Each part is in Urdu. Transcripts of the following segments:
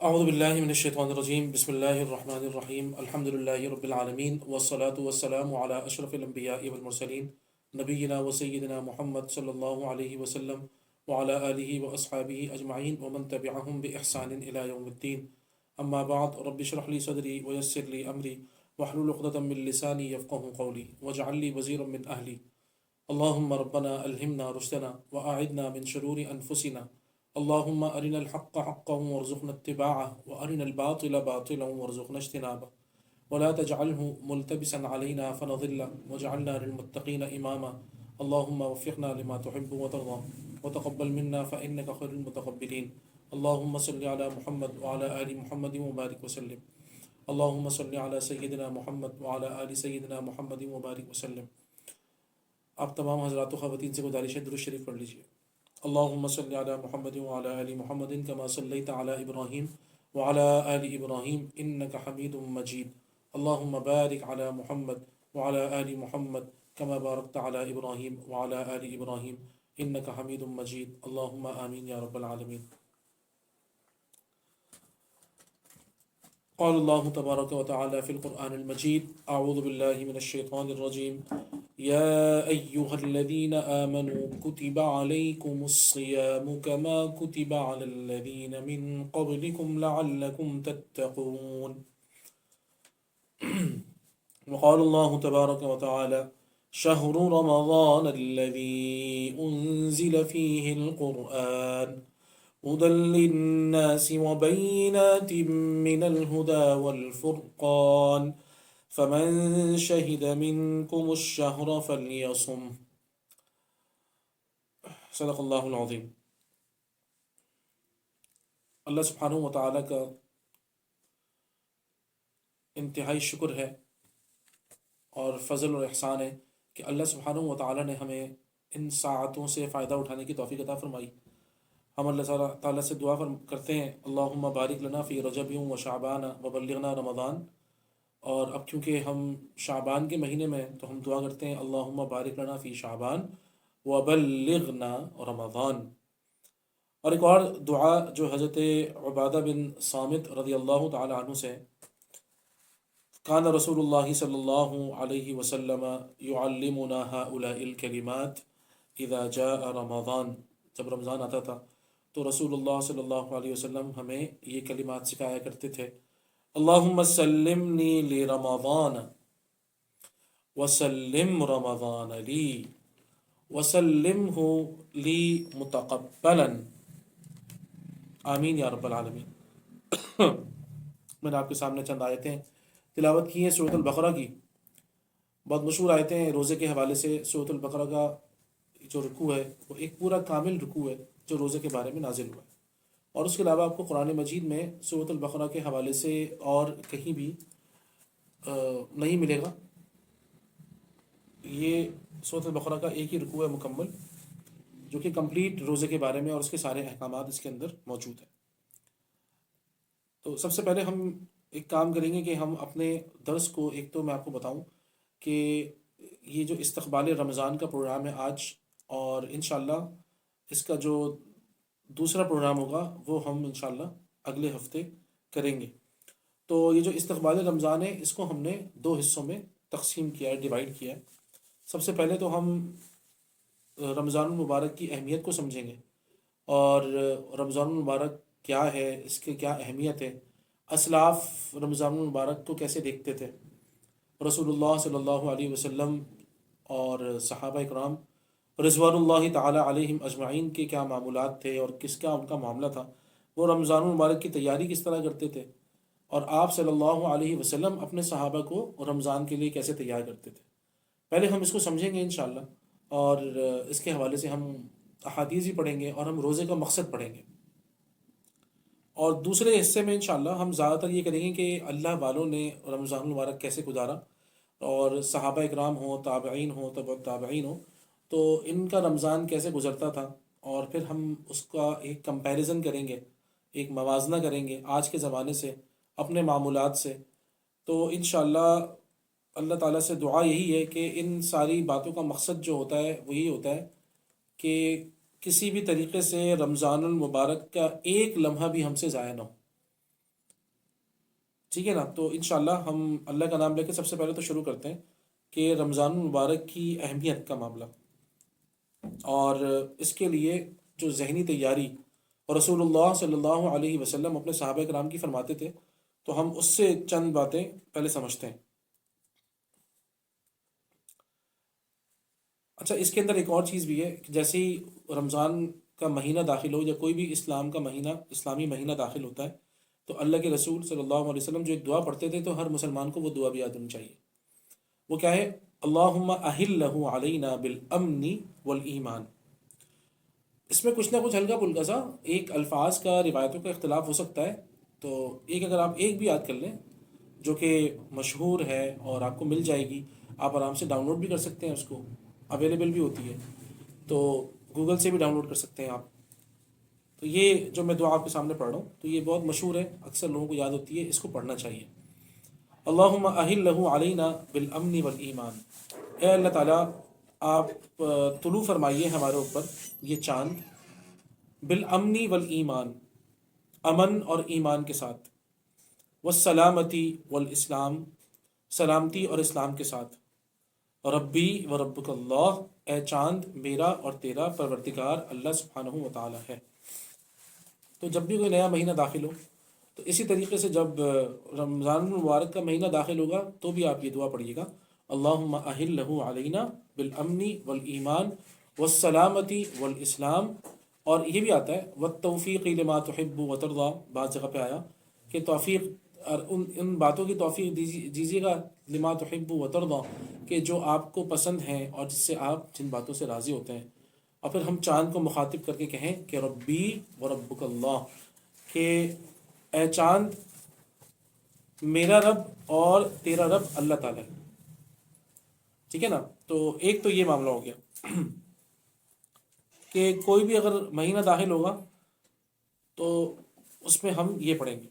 اعوذ باللہ من الشیطان الرجیم بسم اللہ الرحمن الرحیم الحمد للہ رب العالمین والصلاة والسلام علی اشرف الانبیاء والمرسلین نبینا و سیدنا محمد صلی اللہ علیہ وسلم وعلی آلہ واصحابہ اجمعین ومن تبعہم بإحسان الی یوم الدین اما بعد رب اشرح لی صدری ویسر لی امری واحلل عقدۃ من لسانی یفقهوا قولی واجعل لی وزیرا من اہلی اللہم ربنا الہمنا رشدنا واعذنا من شرور انفسنا اللهم أرنا الحق حقا وارزقنا اتباعه وأرنا الباطل باطلا وارزقنا اجتنابه ولا تجعله ملتبسا علينا فنضل واجعلنا للمتقين إماما اللهم وفقنا لما تحب وترضى وتقبل منا فإنك خير المتقبلين اللهم صل على محمد وعلى آل محمد وبارك وسلم اللهم صل على سيدنا محمد وعلى آل سيدنا محمد وبارك وسلم۔ آپ تمام حضرات و خواتین سے گزارش ہے درود شریف پڑھ لیجیے۔ اللهم صل على محمد وعلى آل محمد كما صليت على إبراهيم وعلى آل إبراهيم إنك حميد مجيد اللهم بارك على محمد وعلى آل محمد كما باركت على إبراهيم وعلى آل إبراهيم إنك حميد مجيد اللهم آمين يا رب العالمين۔ قال الله تبارك وتعالى في القرآن المجيد أعوذ بالله من الشيطان الرجيم يا أيها الذين آمنوا كتب عليكم الصيام كما كتب على الذين من قبلكم لعلكم تتقون وقال الله تبارك وتعالى شهر رمضان الذي أنزل فيه القرآن هدى للناس وبينات من الهدى والفرقان فمن شهد منكم الشهر فليصم۔ صدق اللہ العظیم۔ اللہ سبحانہ و تعالیٰ کا انتہائی شکر ہے اور فضل اور احسان ہے کہ اللہ سبحانہ و تعالیٰ نے ہمیں ان ساعتوں سے فائدہ اٹھانے کی توفیق عطا فرمائی۔ ہم اللہ تعالیٰ سے دعا کرتے ہیں اللہم بارک لنا فی رجب و شعبان وبلغنا رمضان، اور اب کیونکہ ہم شعبان کے مہینے میں ہیں تو ہم دعا کرتے ہیں اللہم بارک لنا فی شعبان وبلغنا رمضان۔ اور ایک اور دعا جو حضرت عبادہ بن صامت رضی اللہ تعالی عنہ سے، کان رسول اللہ صلی اللہ علیہ وسلم یعلمنا ہؤلاء الکلمات اذا جاء رمضان، جب رمضان آتا تھا تو رسول اللہ صلی اللہ علیہ وسلم ہمیں یہ کلمات سکھایا کرتے تھے اللہم سلمنی لرمضان وسلم رمضان لی وسلمہ لی متقبلا آمین یا رب العالمین۔ میں نے آپ کے سامنے چند آیتیں تلاوت کی ہیں سورۃ البقرہ کی، بہت مشہور آیتیں ہیں روزے کے حوالے سے۔ سورۃ البقرہ کا جو رکوع ہے وہ ایک پورا کامل رکوع ہے جو روزے کے بارے میں نازل ہوا ہے، اور اس کے علاوہ آپ کو قرآن مجید میں سورۃ البقرہ کے حوالے سے اور کہیں بھی نہیں ملے گا۔ یہ سورۃ البقرہ کا ایک ہی رکوع ہے مکمل جو کہ کمپلیٹ روزے کے بارے میں اور اس کے سارے احکامات اس کے اندر موجود ہیں۔ تو سب سے پہلے ہم ایک کام کریں گے کہ ہم اپنے درس کو، ایک تو میں آپ کو بتاؤں کہ یہ جو استقبال رمضان کا پروگرام ہے آج، اور انشاءاللہ اس کا جو دوسرا پروگرام ہوگا وہ ہم انشاءاللہ اگلے ہفتے کریں گے۔ تو یہ جو استقبال رمضان ہے اس کو ہم نے دو حصوں میں تقسیم کیا ہے، ڈیوائیڈ کیا ہے۔ سب سے پہلے تو ہم رمضان المبارک کی اہمیت کو سمجھیں گے، اور رمضان المبارک کیا ہے، اس کے کیا اہمیت ہے، اسلاف رمضان المبارک کو کیسے دیکھتے تھے، رسول اللہ صلی اللہ علیہ وسلم اور صحابہ اکرام رضوان اللہ تعالی علیہم اجمعین کے کیا معمولات تھے اور کس کا ان کا معاملہ تھا، وہ رمضان المبارک کی تیاری کس طرح کرتے تھے، اور آپ صلی اللہ علیہ وسلم اپنے صحابہ کو رمضان کے لیے کیسے تیار کرتے تھے۔ پہلے ہم اس کو سمجھیں گے انشاءاللہ، اور اس کے حوالے سے ہم احادیث بھی پڑھیں گے اور ہم روزے کا مقصد پڑھیں گے، اور دوسرے حصے میں انشاءاللہ ہم زیادہ تر یہ کریں گے کہ اللہ والوں نے رمضان المبارک کیسے گزارا، اور صحابہ اکرام ہوں، تابعین ہوں، تبع تابعین ہوں، تو ان کا رمضان کیسے گزرتا تھا، اور پھر ہم اس کا ایک کمپیریزن کریں گے، ایک موازنہ کریں گے آج کے زمانے سے، اپنے معمولات سے۔ تو انشاءاللہ اللہ تعالیٰ سے دعا یہی ہے کہ ان ساری باتوں کا مقصد جو ہوتا ہے وہ یہی ہوتا ہے کہ کسی بھی طریقے سے رمضان المبارک کا ایک لمحہ بھی ہم سے ضائع نہ ہو، ٹھیک ہے نا؟ تو انشاءاللہ ہم اللہ کا نام لے کے سب سے پہلے تو شروع کرتے ہیں کہ رمضان المبارک کی اہمیت کا معاملہ، اور اس کے لیے جو ذہنی تیاری، اور رسول اللہ صلی اللہ علیہ وسلم اپنے صحابہ کرام کی فرماتے تھے، تو ہم اس سے چند باتیں پہلے سمجھتے ہیں۔ اچھا، اس کے اندر ایک اور چیز بھی ہے کہ جیسے ہی رمضان کا مہینہ داخل ہو، یا کوئی بھی اسلام کا مہینہ، اسلامی مہینہ داخل ہوتا ہے، تو اللہ کے رسول صلی اللہ علیہ وسلم جو ایک دعا پڑھتے تھے، تو ہر مسلمان کو وہ دعا بھی یاد ہونی چاہیے۔ وہ کیا ہے؟ اللہم اہلہ علینا بالامن والایمان۔ اس میں کچھ نہ کچھ ہلکا پھلکا سا ایک الفاظ کا، روایتوں کا اختلاف ہو سکتا ہے، تو ایک اگر آپ ایک بھی یاد کر لیں جو کہ مشہور ہے اور آپ کو مل جائے گی، آپ آرام سے ڈاؤن لوڈ بھی کر سکتے ہیں، اس کو اویلیبل بھی ہوتی ہے، تو گوگل سے بھی ڈاؤن لوڈ کر سکتے ہیں آپ۔ تو یہ جو میں دعا آپ کے سامنے پڑھ رہا ہوں، تو یہ بہت مشہور ہے، اکثر لوگوں کو یاد ہوتی ہے، اس کو پڑھنا چاہیے۔ اللہم اہلہ علینا بالامن والایمان۔ اے اللہ تعالیٰ، آپ طلوع فرمائیے ہمارے اوپر یہ چاند، بالامن والایمان، امن اور ایمان کے ساتھ، والسلامتی والاسلام، سلامتی اور اسلام کے ساتھ، ربی و ربک اللہ، اے چاند میرا اور تیرا پروردگار اللہ سبحانہ و تعالی ہے۔ تو جب بھی کوئی نیا مہینہ داخل ہو، تو اسی طریقے سے جب رمضان المبارک کا مہینہ داخل ہوگا تو بھی آپ یہ دعا پڑھیے گا، اللہم اہلہ علینا بالامن والایمان والسلامتی والاسلام۔ اور یہ بھی آتا ہے والتوفیق لما تحب وترضى، بعض جگہ پہ آیا کہ توفیق، اور ان باتوں کی توفیق دیجیے گا، لما تحب وترضى، کہ جو آپ کو پسند ہیں اور جس سے آپ جن باتوں سے راضی ہوتے ہیں۔ اور پھر ہم چاند کو مخاطب کر کے کہیں کہ ربی و ربک اللہ، کہ اے چاند میرا رب اور تیرا رب اللہ تعالیٰ ہے۔ ٹھیک ہے نا؟ تو ایک تو یہ معاملہ ہو گیا کہ کوئی بھی اگر مہینہ داخل ہوگا تو اس میں ہم یہ پڑھیں گے۔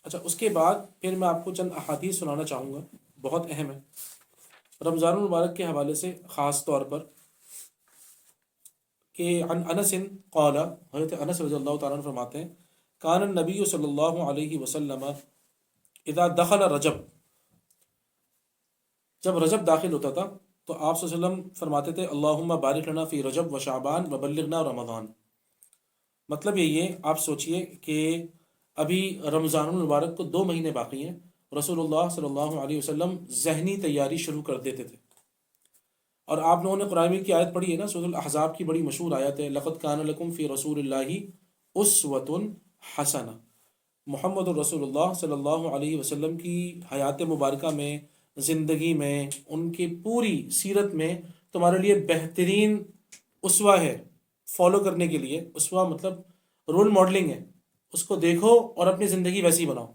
اچھا، اس کے بعد پھر میں آپ کو چند احادیث سنانا چاہوں گا، بہت اہم ہے رمضان المبارک کے حوالے سے، خاص طور پر کہ عن انس قال، حضرت انس رضی اللہ تعالیٰ عنہ فرماتے ہیں، کان النبی صلی اللہ علیہ وسلم اذا دخل رجب، جب رجب داخل ہوتا تھا تو آپ صلی اللہ علیہ وسلم فرماتے تھے اللہم بارک لنا فی رجب و شعبان و بلغنا رمضان۔ مطلب یہ آپ سوچئے کہ ابھی رمضان المبارک کو 2 مہینے باقی ہیں، رسول اللہ صلی اللہ علیہ وسلم ذہنی تیاری شروع کر دیتے تھے۔ اور آپ لوگوں نے قرآن مجید کی آیت پڑھی ہے نا، سورۃ الاحزاب کی بڑی مشہور آیت ہے، لقد کان لکم فی رسول اللہ اسوۃ حسنہ۔ محمد الرسول اللہ صلی اللہ علیہ وسلم کی حیات مبارکہ میں، زندگی میں، ان کی پوری سیرت میں تمہارے لیے بہترین اسوہ ہے، فالو کرنے کے لیے۔ اسوہ مطلب رول ماڈلنگ ہے، اس کو دیکھو اور اپنی زندگی ویسی بناؤ۔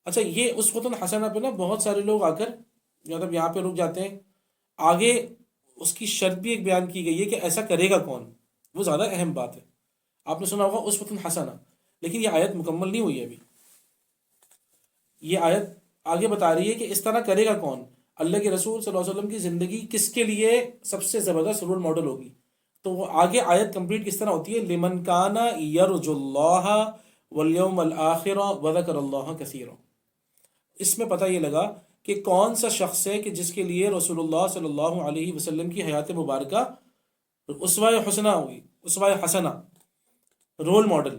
اچھا، یہ اسوۃ حسنہ پہ نا بہت سارے لوگ آ کر مطلب یہاں پہ رک جاتے ہیں، آگے اس کی شرط بھی ایک بیان کی گئی ہے کہ ایسا کرے گا کون، وہ زیادہ اہم بات ہے۔ آپ نے سنا ہوگا اسوۃ حسنہ، لیکن یہ آیت مکمل نہیں ہوئی ہے ابھی۔ یہ آیت آگے بتا رہی ہے کہ اس طرح کرے گا کون، اللہ کے رسول صلی اللہ علیہ وسلم کی زندگی کس کے لیے سب سے زبردست رول ماڈل ہوگی۔ تو وہ آگے آیت کمپلیٹ کس طرح ہوتی ہے، لمن کان یرجو اللہ والیوم الآخر وذکر اللہ کثیرا۔ اس میں پتہ یہ لگا کہ کون سا شخص ہے کہ جس کے لیے رسول اللہ صلی اللہ علیہ وسلم کی حیات مبارکہ اسوہ حسنہ ہوگی، اسوہ حسنہ، رول ماڈل،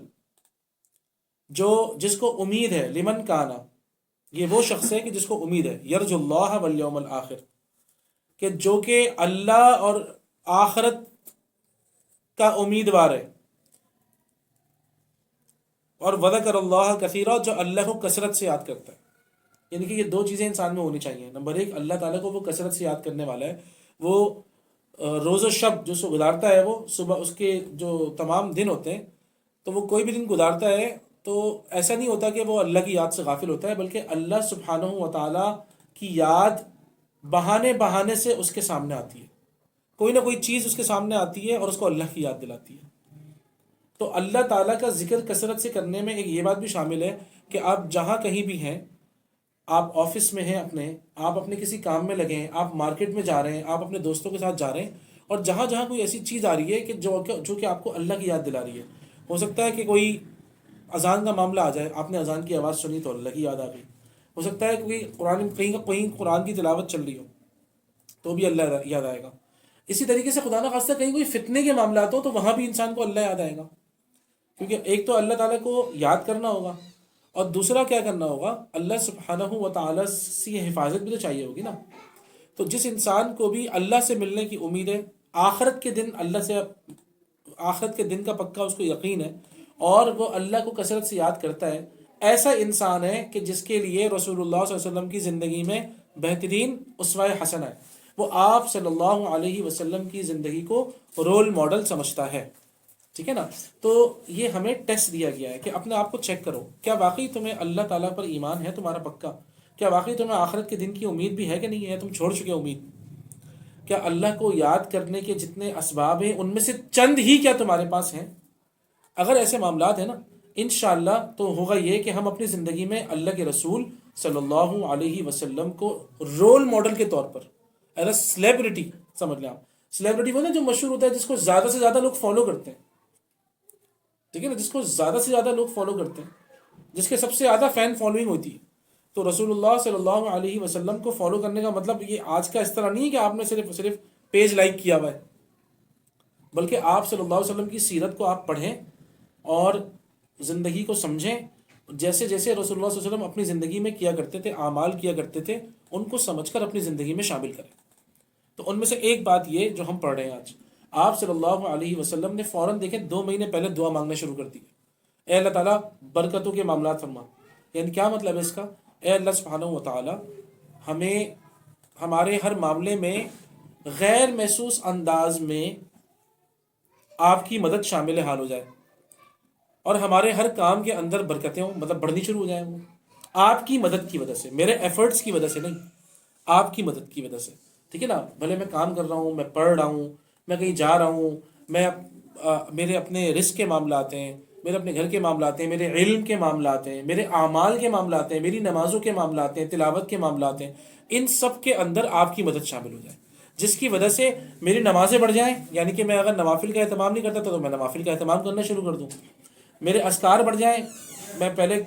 جس کو امید ہے، لمن کانا، یہ وہ شخص ہے کہ جس کو امید ہے، یرجو اللہ والیوم الآخر، کہ جو کہ اللہ اور آخرت کا امیدوار ہے، اور وذکر اللہ کثیرا، جو اللہ کو کثرت سے یاد کرتا ہے۔ یعنی کہ یہ 2 چیزیں انسان میں ہونی چاہیے۔ نمبر 1، اللہ تعالیٰ کو وہ کثرت سے یاد کرنے والا ہے، وہ روز و شب جو گزارتا ہے، وہ صبح اس کے جو تمام دن ہوتے ہیں، تو وہ کوئی بھی دن گزارتا ہے تو ایسا نہیں ہوتا کہ وہ اللہ کی یاد سے غافل ہوتا ہے، بلکہ اللہ سبحانہ و تعالیٰ کی یاد بہانے بہانے سے اس کے سامنے آتی ہے، کوئی نہ کوئی چیز اس کے سامنے آتی ہے اور اس کو اللہ کی یاد دلاتی ہے۔ تو اللہ تعالیٰ کا ذکر کثرت سے کرنے میں ایک یہ بات بھی شامل ہے کہ آپ جہاں کہیں بھی ہیں، آپ آفس میں ہیں اپنے، آپ اپنے کسی کام میں لگے ہیں، آپ مارکیٹ میں جا رہے ہیں، آپ اپنے دوستوں کے ساتھ جا رہے ہیں، اور جہاں جہاں کوئی ایسی چیز آ رہی ہے کہ جو کہ آپ کو اللہ کی یاد دلا رہی ہے۔ ہو سکتا ہے کہ کوئی اذان کا معاملہ آ جائے، آپ نے اذان کی آواز سنی تو اللہ کی یاد آ گئی، ہو سکتا ہے کہ کہیں قرآن کی تلاوت چل رہی ہو تو بھی اللہ یاد آئے گا. اسی طریقے سے خدا نہ خواستہ کہیں کوئی فتنے کے معاملات ہو تو وہاں بھی انسان کو اللہ یاد آئے گا، کیونکہ ایک تو اللہ تعالیٰ کو یاد کرنا ہوگا، اور دوسرا کیا کرنا ہوگا، اللہ سبحانہ و تعالیٰ سے حفاظت بھی تو چاہیے ہوگی نا. تو جس انسان کو بھی اللہ سے ملنے کی امید ہے، آخرت کے دن آخرت کے دن کا پکا اس کو یقین ہے، اور وہ اللہ کو کثرت سے یاد کرتا ہے، ایسا انسان ہے کہ جس کے لیے رسول اللہ صلی اللہ علیہ وسلم کی زندگی میں بہترین اسوہ حسنہ ہے. وہ آپ صلی اللہ علیہ وسلم کی زندگی کو رول ماڈل سمجھتا ہے. ٹھیک ہے نا. تو یہ ہمیں ٹیسٹ دیا گیا ہے کہ اپنے آپ کو چیک کرو، کیا واقعی تمہیں اللہ تعالیٰ پر ایمان ہے تمہارا پکا؟ کیا واقعی تمہیں آخرت کے دن کی امید بھی ہے کہ نہیں ہے؟ تم چھوڑ چکے امید؟ کیا اللہ کو یاد کرنے کے جتنے اسباب ہیں ان میں سے چند ہی کیا تمہارے پاس ہیں؟ اگر ایسے معاملات ہیں نا، انشاءاللہ تو ہوگا یہ کہ ہم اپنی زندگی میں اللہ کے رسول صلی اللہ علیہ وسلم کو رول ماڈل کے طور پر ایز اے سلیبریٹی سمجھ لیں آپ. سلیبریٹی وہ نا جو مشہور ہوتا ہے، جس کو زیادہ سے زیادہ لوگ فالو کرتے ہیں. ٹھیک ہے نا، جس کو زیادہ سے زیادہ لوگ فالو کرتے ہیں، جس کے سب سے زیادہ فین فالوئنگ ہوتی ہے. تو رسول اللہ صلی اللہ علیہ وسلم کو فالو کرنے کا مطلب یہ آج کا اس طرح نہیں ہے کہ آپ نے صرف پیج لائک کیا ہوا ہے، بلکہ آپ صلی اللہ علیہ وسلم کی سیرت کو آپ پڑھیں اور زندگی کو سمجھیں. جیسے جیسے رسول اللہ صلی اللہ علیہ وسلم اپنی زندگی میں کیا کرتے تھے، اعمال کیا کرتے تھے، ان کو سمجھ کر اپنی زندگی میں شامل کریں. تو ان میں سے ایک بات یہ جو ہم پڑھ رہے ہیں آج، آپ صلی اللہ علیہ وسلم نے فوراً دیکھیں 2 مہینے پہلے دعا مانگنا شروع کر دی. اے اللہ تعالیٰ برکتوں کے معاملات فرما. یعنی کیا مطلب ہے اس کا؟ اے اللہ سبحانہ و تعالیٰ ہمیں ہمارے ہر معاملے میں غیر محسوس انداز میں آپ کی مدد شامل حال ہو جائے، اور ہمارے ہر کام کے اندر برکتیں ہوں، مطلب بڑھنی شروع ہو جائیں وہ آپ کی مدد کی وجہ سے، میرے ایفرٹس کی وجہ سے نہیں، آپ کی مدد کی وجہ سے. ٹھیک ہے نا. بھلے میں کام کر رہا ہوں، میں پڑھ رہا ہوں، میں کہیں جا رہا ہوں، میرے اپنے رزق کے معاملات ہیں، میرے اپنے گھر کے معاملات ہیں، میرے علم کے معاملات ہیں، میرے اعمال کے معاملات ہیں، میری نمازوں کے معاملات ہیں، تلاوت کے معاملات ہیں، ان سب کے اندر آپ کی مدد شامل ہو جائے، جس کی وجہ سے میری نمازیں بڑھ جائیں. یعنی کہ میں اگر نوافل کا اہتمام نہیں کرتا تو میں نوافل کا اہتمام کرنا شروع کر دوں. میرے اذکار بڑھ جائیں، میں پہلے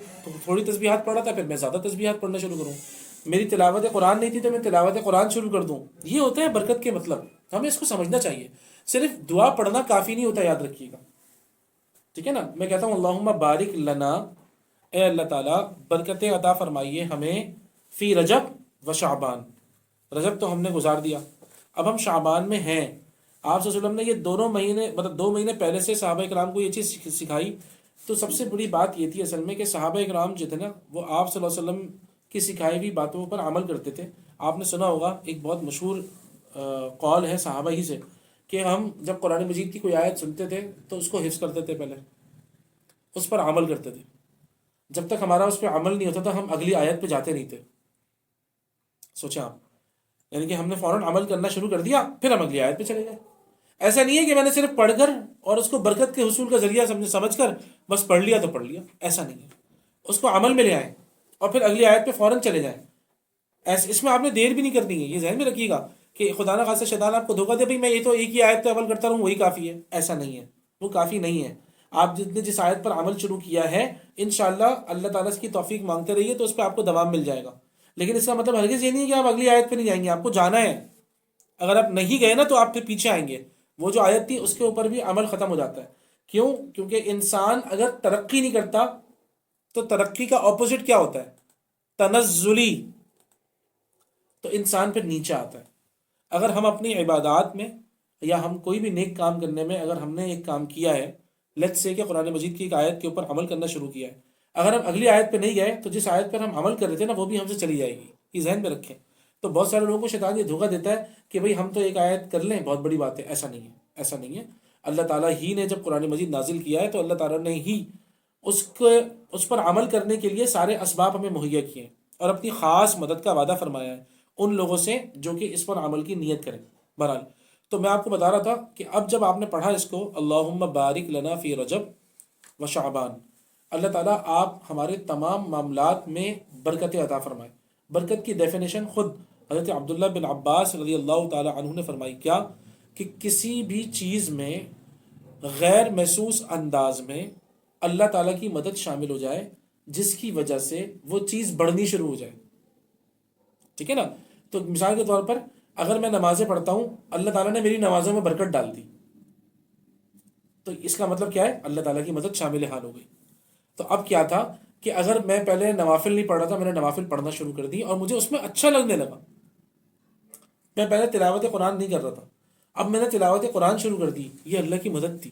تھوڑی تسبیحات پڑھا تھا، پھر میں زیادہ تسبیحات پڑھنا شروع کروں. میری تلاوت قرآن نہیں تھی تو میں تلاوت قرآن شروع کر دوں. یہ ہوتا ہے برکت کے مطلب. ہمیں اس کو سمجھنا چاہیے. صرف دعا پڑھنا کافی نہیں ہوتا، یاد رکھیے گا. ٹھیک ہے نا. میں کہتا ہوں اللہم بارک لنا، اے اللہ تعالیٰ برکتیں عطا فرمائیے ہمیں فی رجب و شعبان. رجب تو ہم نے گزار دیا، اب ہم شعبان میں ہیں. آپ صلی اللہ علیہ وسلم نے یہ دونوں مہینے مطلب 2 مہینے پہلے سے صحابہ اکرام کو یہ چیز سکھائی. تو سب سے بڑی بات یہ تھی اصل میں کہ صحابہ اکرام جو تھے نا، وہ آپ صلی اللہ علیہ وسلم کی سکھائی ہوئی باتوں پر عمل کرتے تھے. آپ نے سنا ہوگا ایک بہت مشہور قول ہے صحابہ ہی سے کہ ہم جب قرآن مجید کی کوئی آیت سنتے تھے تو اس کو حفظ کرتے تھے، پہلے اس پر عمل کرتے تھے. جب تک ہمارا اس پہ عمل نہیں ہوتا تھا ہم اگلی آیت پہ جاتے نہیں تھے. سوچیں آپ، یعنی کہ ہم نے فوراً عمل کرنا شروع کر دیا پھر ہم اگلی آیت پہ چلے گئے. ایسا نہیں ہے کہ میں نے صرف پڑھ کر اور اس کو برکت کے حصول کا ذریعہ سمجھ کر بس پڑھ لیا تو پڑھ لیا. ایسا نہیں ہے. اس کو عمل میں لے آئیں اور پھر اگلی آیت پہ فوراً چلے جائیں. اس میں آپ نے دیر بھی نہیں کرنی ہے. یہ ذہن میں رکھیے گا کہ خدا نہ خاصہ شیطان آپ کو دھوکہ دے بھائی میں یہ تو ایک ہی آیت پہ عمل کرتا رہوں وہی کافی ہے. ایسا نہیں ہے، وہ کافی نہیں ہے. آپ جتنے جس آیت پر عمل شروع کیا ہے انشاءاللہ اللہ تعالیٰ کی توفیق مانگتے رہیے تو اس پہ آپ کو دوام مل جائے گا. لیکن اس کا مطلب ہرگز یہ نہیں ہے کہ آپ اگلی آیت پہ نہیں جائیں گے. آپ کو جانا ہے. اگر آپ نہیں گئے نا تو آپ پھر پیچھے آئیں گے. وہ جو آیت تھی اس کے اوپر بھی عمل ختم ہو جاتا ہے. کیوں؟ کیونکہ انسان اگر ترقی نہیں کرتا تو ترقی کا اپوزٹ کیا ہوتا ہے؟ تنزلی. تو انسان پھر نیچے آتا ہے. اگر ہم اپنی عبادات میں یا ہم کوئی بھی نیک کام کرنے میں اگر ہم نے ایک کام کیا ہے، لیٹس سے کہ قرآن مجید کی ایک آیت کے اوپر عمل کرنا شروع کیا ہے، اگر ہم اگلی آیت پہ نہیں گئے تو جس آیت پر ہم عمل کر رہے تھے نا وہ بھی ہم سے چلی جائے گی. یہ ذہن میں رکھیں. تو بہت سارے لوگوں کو شیطان یہ دھوکہ دیتا ہے کہ بھئی ہم تو ایک آیت کر لیں بہت بڑی بات ہے. ایسا نہیں ہے، ایسا نہیں ہے. اللہ تعالیٰ ہی نے جب قرآن مجید نازل کیا ہے تو اللہ تعالیٰ نے ہی اس پر عمل کرنے کے لیے سارے اسباب ہمیں مہیا کیے ہیں اور اپنی خاص مدد کا وعدہ فرمایا ہے ان لوگوں سے جو کہ اس پر عمل کی نیت کریں. بہرحال تو میں آپ کو بتا رہا تھا کہ اب جب آپ نے پڑھا اس کو اللہم بارک لنا فی رجب و شعبان، اللہ تعالیٰ آپ ہمارے تمام معاملات میں برکت عطا فرمائے. برکت کی ڈیفینیشن خود حضرت عبداللہ بن عباس رضی اللہ تعالی عنہ نے فرمائی. کیا؟ کہ کسی بھی چیز میں غیر محسوس انداز میں اللہ تعالیٰ کی مدد شامل ہو جائے جس کی وجہ سے وہ چیز بڑھنی شروع ہو جائے. ٹھیک ہے نا. تو مثال کے طور پر اگر میں نمازیں پڑھتا ہوں، اللہ تعالیٰ نے میری نمازوں میں برکت ڈال دی، تو اس کا مطلب کیا ہے؟ اللہ تعالیٰ کی مدد شامل حال ہو گئی. تو اب کیا تھا کہ اگر میں پہلے نوافل نہیں پڑھ رہا تھا، میں نے نوافل پڑھنا شروع کر دی اور مجھے اس میں اچھا لگنے لگا. میں پہلے تلاوت قرآن نہیں کر رہا تھا، اب میں نے تلاوت قرآن شروع کر دی. یہ اللہ کی مدد تھی،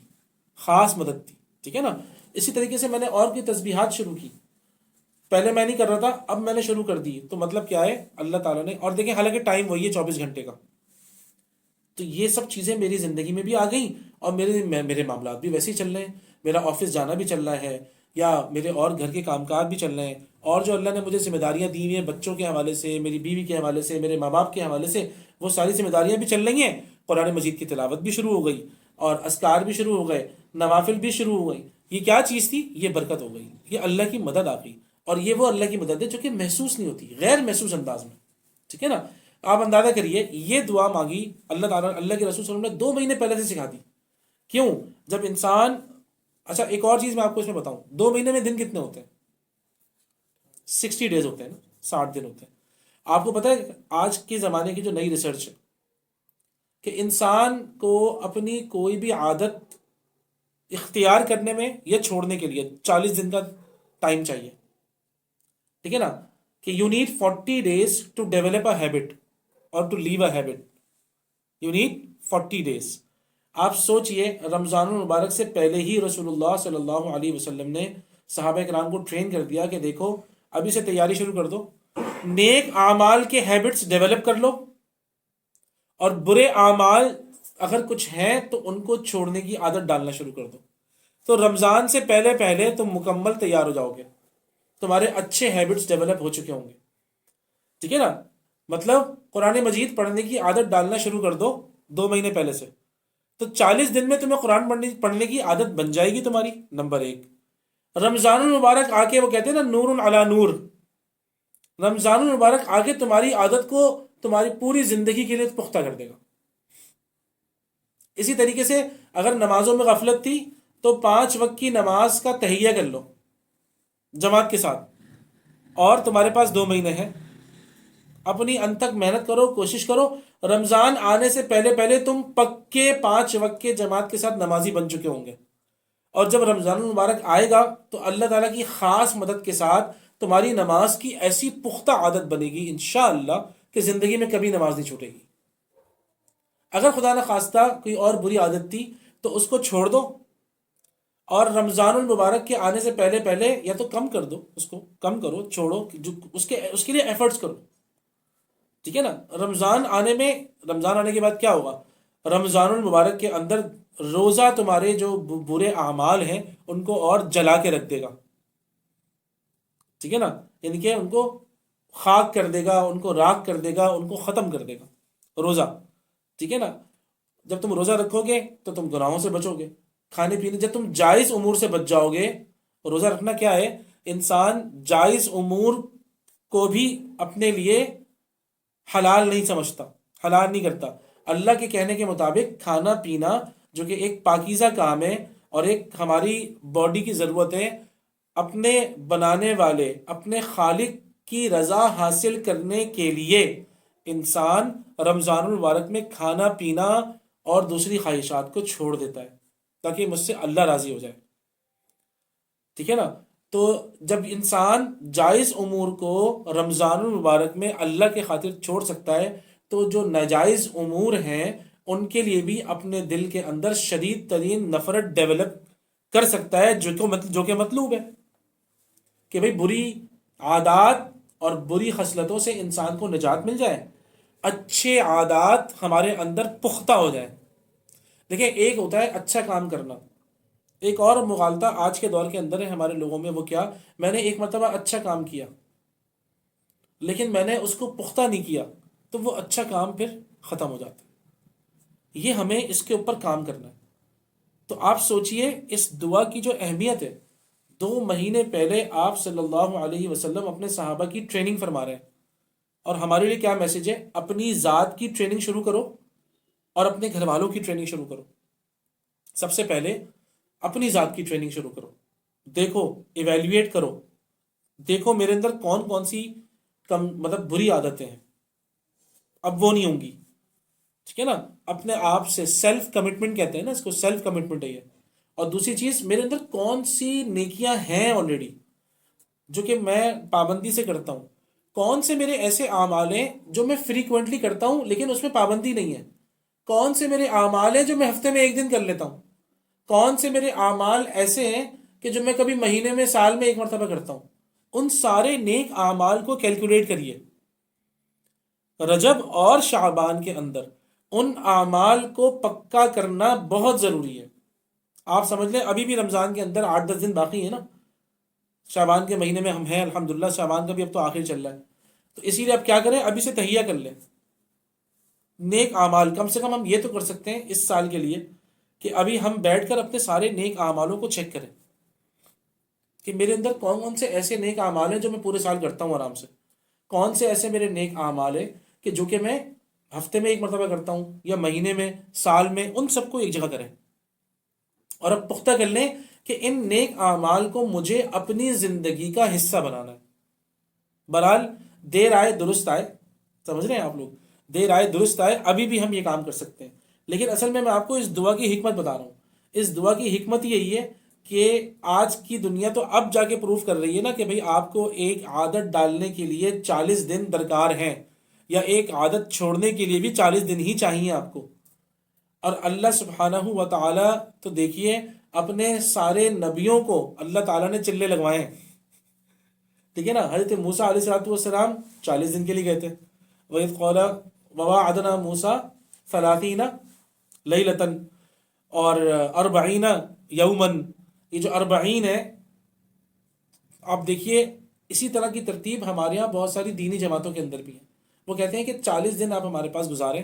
خاص مدد تھی. ٹھیک ہے نا. اسی طریقے سے میں نے اور بھی تسبیحات شروع کی، پہلے میں نہیں کر رہا تھا، اب میں نے شروع کر دی. تو مطلب کیا ہے؟ اللہ تعالیٰ نے، اور دیکھیں حالانکہ ٹائم وہی ہے 24 گھنٹے کا. تو یہ سب چیزیں میری زندگی میں بھی آ گئیں اور میرے معاملات بھی ویسے ہی چل رہے ہیں. میرا آفس جانا بھی چل رہا ہے، یا میرے اور گھر کے کام کاج بھی چل رہے ہیں، اور جو اللہ نے مجھے ذمہ داریاں دی ہوئی ہیں بچوں کے حوالے سے، میری بیوی کے حوالے سے، میرے ماں باپ کے حوالے سے، وہ ساری ذمہ داریاں بھی چل رہی ہیں. قرآن مجید کی تلاوت بھی شروع ہو گئی، اور اذکار بھی شروع ہو گئے، نوافل بھی شروع ہو گئی. یہ کیا چیز تھی؟ یہ برکت ہو گئی، یہ اللہ کی مدد آ گئی. اور یہ وہ اللہ کی مدد ہے جو کہ محسوس نہیں ہوتی، غیر محسوس انداز میں. ٹھیک ہے نا. آپ اندازہ کریے، یہ دعا مانگی اللہ تعالیٰ، اللہ کے رسول صلی اللہ علیہ وسلم نے 2 مہینے پہلے سے سکھا دی. کیوں؟ جب انسان، اچھا ایک اور چیز میں آپ کو اس میں بتاؤں، 2 مہینے میں دن کتنے ہوتے ہیں؟ 60 ڈیز ہوتے ہیں نا، 60 دن ہوتے ہیں. آپ کو پتہ ہے آج کے زمانے کی جو نئی ریسرچ ہے کہ انسان کو اپنی کوئی بھی عادت اختیار کرنے میں یا چھوڑنے کے لیے 40 دن کا ٹائم چاہیے. ٹھیک ہے نا. کہ you need 40 days to develop a habit اور to leave a habit. You need 40 days. آپ سوچئے رمضان المبارک سے پہلے ہی رسول اللہ صلی اللہ علیہ وسلم نے صحابہ کرام کو ٹرین کر دیا کہ دیکھو ابھی سے تیاری شروع کر دو، نیک اعمال کے ہیبٹس ڈیولپ کر لو، اور برے اعمال اگر کچھ ہیں تو ان کو چھوڑنے کی عادت ڈالنا شروع کر دو. تو رمضان سے پہلے پہلے تم مکمل تیار ہو جاؤ گے، تمہارے اچھے ہیبٹس ڈیولپ ہو چکے ہوں گے. ٹھیک ہے نا. مطلب قرآن مجید پڑھنے کی عادت ڈالنا شروع کر دو 2 مہینے پہلے سے، تو 40 دن میں تمہیں قرآن پڑھنے کی عادت بن جائے گی تمہاری. نمبر 1. رمضان المبارک آ کے، وہ کہتے ہیں نا نور علی نور، رمضان المبارک آ کے تمہاری عادت کو تمہاری پوری زندگی کے لیے پختہ کر دے گا. اسی طریقے سے اگر نمازوں میں غفلت تھی تو 5 وقت کی نماز کا تہیہ کر لو جماعت کے ساتھ، اور تمہارے پاس 2 مہینے ہیں. اپنی انت تک محنت کرو، کوشش کرو. رمضان آنے سے پہلے پہلے تم پکے 5 وقت کے جماعت کے ساتھ نمازی بن چکے ہوں گے. اور جب رمضان المبارک آئے گا تو اللہ تعالیٰ کی خاص مدد کے ساتھ تمہاری نماز کی ایسی پختہ عادت بنے گی انشاءاللہ کہ زندگی میں کبھی نماز نہیں چھوٹے گی. اگر خدا نہ خواستہ کوئی اور بری عادت تھی تو اس کو چھوڑ دو، اور رمضان المبارک کے آنے سے پہلے پہلے یا تو کم کر دو، اس کو کم کرو، چھوڑو، جو اس کے لیے ایفرٹس کرو. ٹھیک ہے نا. رمضان آنے کے بعد کیا ہوگا؟ رمضان المبارک کے اندر روزہ تمہارے جو برے اعمال ہیں ان کو اور جلا کے رکھ دے گا. ٹھیک ہے نا. یعنی کہ ان کو خاک کر دے گا، ان کو راکھ کر دے گا، ان کو ختم کر دے گا روزہ. ٹھیک ہے نا. جب تم روزہ رکھو گے تو تم گناہوں سے بچو گے، کھانے پینے، جب تم جائز امور سے بچ جاؤ گے. روزہ رکھنا کیا ہے؟ انسان جائز امور کو بھی اپنے لیے حلال نہیں سمجھتا، حلال نہیں کرتا. اللہ کے کہنے کے مطابق کھانا پینا جو کہ ایک پاکیزہ کام ہے اور ایک ہماری باڈی کی ضرورت ہے، اپنے بنانے والے اپنے خالق کی رضا حاصل کرنے کے لیے انسان رمضان المبارک میں کھانا پینا اور دوسری خواہشات کو چھوڑ دیتا ہے تاکہ مجھ سے اللہ راضی ہو جائے. ٹھیک ہے نا. تو جب انسان جائز امور کو رمضان المبارک میں اللہ کے خاطر چھوڑ سکتا ہے تو جو ناجائز امور ہیں ان کے لیے بھی اپنے دل کے اندر شدید ترین نفرت ڈیولپ کر سکتا ہے، جو کہ مطلوب ہے کہ بھئی بری عادات اور بری خصلتوں سے انسان کو نجات مل جائے، اچھے عادات ہمارے اندر پختہ ہو جائیں. دیکھیں ایک ہوتا ہے اچھا کام کرنا، ایک اور مغالطہ آج کے دور کے اندر ہے ہمارے لوگوں میں. وہ کیا؟ میں نے ایک مرتبہ اچھا کام کیا لیکن میں نے اس کو پختہ نہیں کیا تو وہ اچھا کام پھر ختم ہو جاتا ہے. یہ ہمیں اس کے اوپر کام کرنا ہے. تو آپ سوچئے اس دعا کی جو اہمیت ہے. 2 مہینے پہلے آپ صلی اللہ علیہ وسلم اپنے صحابہ کی ٹریننگ فرما رہے ہیں، اور ہمارے لیے کیا میسج ہے؟ اپنی ذات کی ٹریننگ شروع کرو اور اپنے گھر والوں کی ٹریننگ شروع کرو. سب سے پہلے اپنی ذات کی ٹریننگ شروع کرو. دیکھو، ایویلیویٹ کرو دیکھو میرے اندر کون کون سی مطلب بری عادتیں ہیں، اب وہ نہیں ہوں گی، ٹھیک ہے نا. اپنے آپ سے سیلف کمٹمنٹ کہتے ہیں نا اس کو، سیلف کمٹمنٹ ہے یہ. اور دوسری چیز، میرے اندر کون سی نیکیاں ہیں آلریڈی جو کہ میں پابندی سے کرتا ہوں، کون سے میرے ایسے اعمال ہیں جو میں فریکوینٹلی کرتا ہوں لیکن اس میں پابندی نہیں ہے، کون سے میرے اعمال ہیں جو میں ہفتے میں ایک دن کر لیتا ہوں، کون سے میرے اعمال ایسے ہیں کہ جو میں کبھی مہینے میں سال میں ایک مرتبہ کرتا ہوں. ان سارے نیک اعمال کو کیلکولیٹ کریے رجب اور شعبان کے اندر. ان اعمال کو پکا کرنا بہت ضروری ہے. آپ سمجھ لیں ابھی بھی رمضان کے اندر 8-10 دن باقی ہے نا، شعبان کے مہینے میں ہم ہیں الحمدللہ، شعبان کا بھی اب تو آخر چل رہا ہے. تو اسی لیے اب کیا کریں، ابھی سے تہیہ کر لیں نیک اعمال. کم سے کم ہم یہ تو کر سکتے ہیں اس سال کے لیے کہ ابھی ہم بیٹھ کر اپنے سارے نیک اعمالوں کو چیک کریں کہ میرے اندر کون کون سے ایسے نیک اعمال ہیں جو میں پورے سال کرتا ہوں آرام سے، کون سے ایسے میرے نیک اعمال ہیں کہ جو کہ میں ہفتے میں ایک مرتبہ کرتا ہوں یا مہینے میں سال میں. ان سب کو ایک جگہ کریں اور اب پختہ کر لیں کہ ان نیک اعمال کو مجھے اپنی زندگی کا حصہ بنانا ہے. بہرحال دیر آئے درست آئے، سمجھ رہے ہیں آپ لوگ، دیر آئے درست آئے. ابھی بھی ہم یہ کام کر سکتے ہیں، لیکن اصل میں آپ کو اس دعا کی حکمت بتا رہا ہوں. اس دعا کی حکمت یہی ہے کہ آج کی دنیا تو اب جا کے پروف کر رہی ہے نا کہ بھئی آپ کو ایک عادت ڈالنے کے لیے 40 دن درکار ہیں، یا ایک عادت چھوڑنے کے لیے بھی 40 دن ہی چاہیے آپ کو. اور اللہ سبحانہ و تعالیٰ تو دیکھیے اپنے سارے نبیوں کو اللہ تعالیٰ نے چلے لگوائے ہیں، ٹھیک ہے نا. حضرت موسیٰ علیہ السلام 40 دن کے لیے گئے تھے. وَإِذْ قَالَ وَوَاعَدْنَا مُوسَىٰ 30 لَيْلَةً اور 40 یوماً. یہ جو 40 ہے، آپ دیکھیے اسی طرح کی ترتیب ہمارے یہاں بہت ساری دینی جماعتوں کے اندر بھی ہے. وہ کہتے ہیں کہ 40 دن آپ ہمارے پاس گزاریں.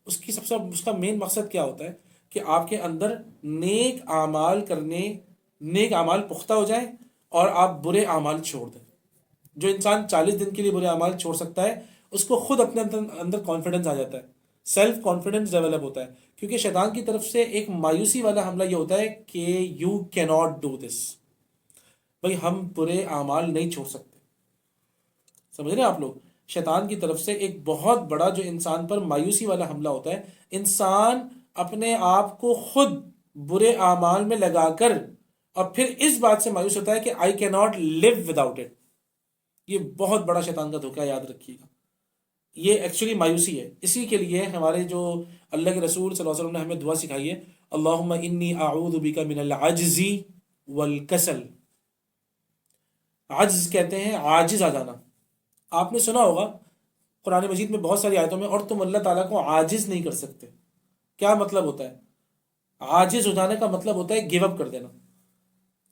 اس کا مین مقصد کیا ہوتا ہے کہ آپ کے اندر نیک اعمال کرنے، نیک اعمال پختہ ہو جائیں اور آپ برے اعمال چھوڑ دیں. جو انسان 40 دن کے لیے برے اعمال چھوڑ سکتا ہے اس کو خود اپنے اندر کانفیڈنس آ جاتا ہے، سیلف کانفیڈنس ڈیولپ ہوتا ہے. کیونکہ شیطان کی طرف سے ایک مایوسی والا حملہ یہ ہوتا ہے کہ یو کی ناٹ ڈو دس، بھائی ہم برے اعمال نہیں چھوڑ سکتے. سمجھ رہے ہیں آپ لوگ، شیطان کی طرف سے ایک بہت بڑا جو انسان پر مایوسی والا حملہ ہوتا ہے. انسان اپنے آپ کو خود برے اعمال میں لگا کر اور پھر اس بات سے مایوس ہوتا ہے کہ آئی کی ناٹ لیو وداؤٹ اٹ. یہ بہت بڑا شیطان کا دھوکہ، یاد رکھیے گا. یہ ایکچولی مایوسی ہے. اسی کے لیے ہمارے جو اللہ کے رسول صلی اللہ علیہ وسلم نے ہمیں دعا سکھائی ہے، اللہم انی اعوذ بک من العجز والکسل. عجز کہتے ہیں عاجز آ جانا. آپ نے سنا ہوگا قرآن مجید میں بہت ساری آیتوں میں، اور تم اللہ تعالیٰ کو عاجز نہیں کر سکتے. کیا مطلب ہوتا ہے؟ عاجز ہو جانے کا مطلب ہوتا ہے گیو اپ کر دینا.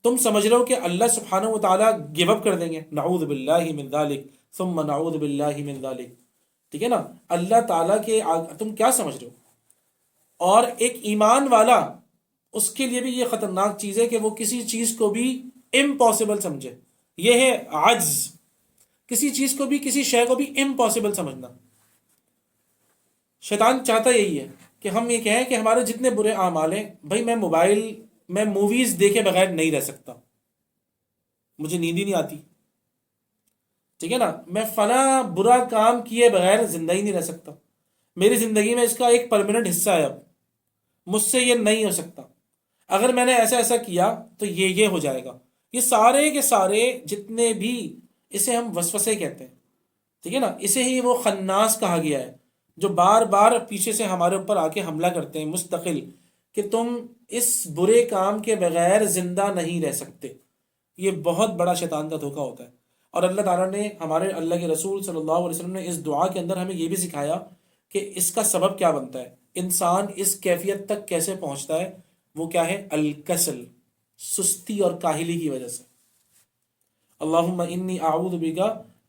تم سمجھ رہے ہو کہ اللہ سبحانہ و تعالیٰ گیو اپ کر دیں گے، نعوذ باللہ من ذالک ثم نعوذ باللہ من ذالک، ٹھیک ہے نا. اللہ تعالیٰ کے تم کیا سمجھ رہے ہو؟ اور ایک ایمان والا، اس کے لیے بھی یہ خطرناک چیز ہے کہ وہ کسی چیز کو بھی امپاسبل سمجھے. یہ ہے عجز، کسی چیز کو بھی، کسی شے کو بھی امپاسبل سمجھنا. شیطان چاہتا یہی ہے کہ ہم یہ کہیں کہ ہمارے جتنے برے اعمال ہیں، بھائی میں موویز دیکھے بغیر نہیں رہ سکتا، مجھے نیند ہی نہیں آتی، ٹھیک ہے نا. میں فلاں برا کام کیے بغیر زندہ ہی نہیں رہ سکتا، میری زندگی میں اس کا ایک پرماننٹ حصہ ہے، اب مجھ سے یہ نہیں ہو سکتا، اگر میں نے ایسا ایسا کیا تو یہ ہو جائے گا. یہ سارے کے سارے جتنے بھی، اسے ہم وسوسے کہتے ہیں، ٹھیک ہے نا. اسے ہی وہ خناس کہا گیا ہے جو بار بار پیچھے سے ہمارے اوپر آ کے حملہ کرتے ہیں مستقل، کہ تم اس برے کام کے بغیر زندہ نہیں رہ سکتے. یہ بہت بڑا شیطان کا دھوکہ ہوتا ہے. اور اللہ تعالیٰ نے، ہمارے اللہ کے رسول صلی اللہ علیہ وسلم نے اس دعا کے اندر ہمیں یہ بھی سکھایا کہ اس کا سبب کیا بنتا ہے، انسان اس کیفیت تک کیسے پہنچتا ہے. وہ کیا ہے؟ الکسل، سستی اور کاہلی کی وجہ سے. اللہم انی اعوذ بک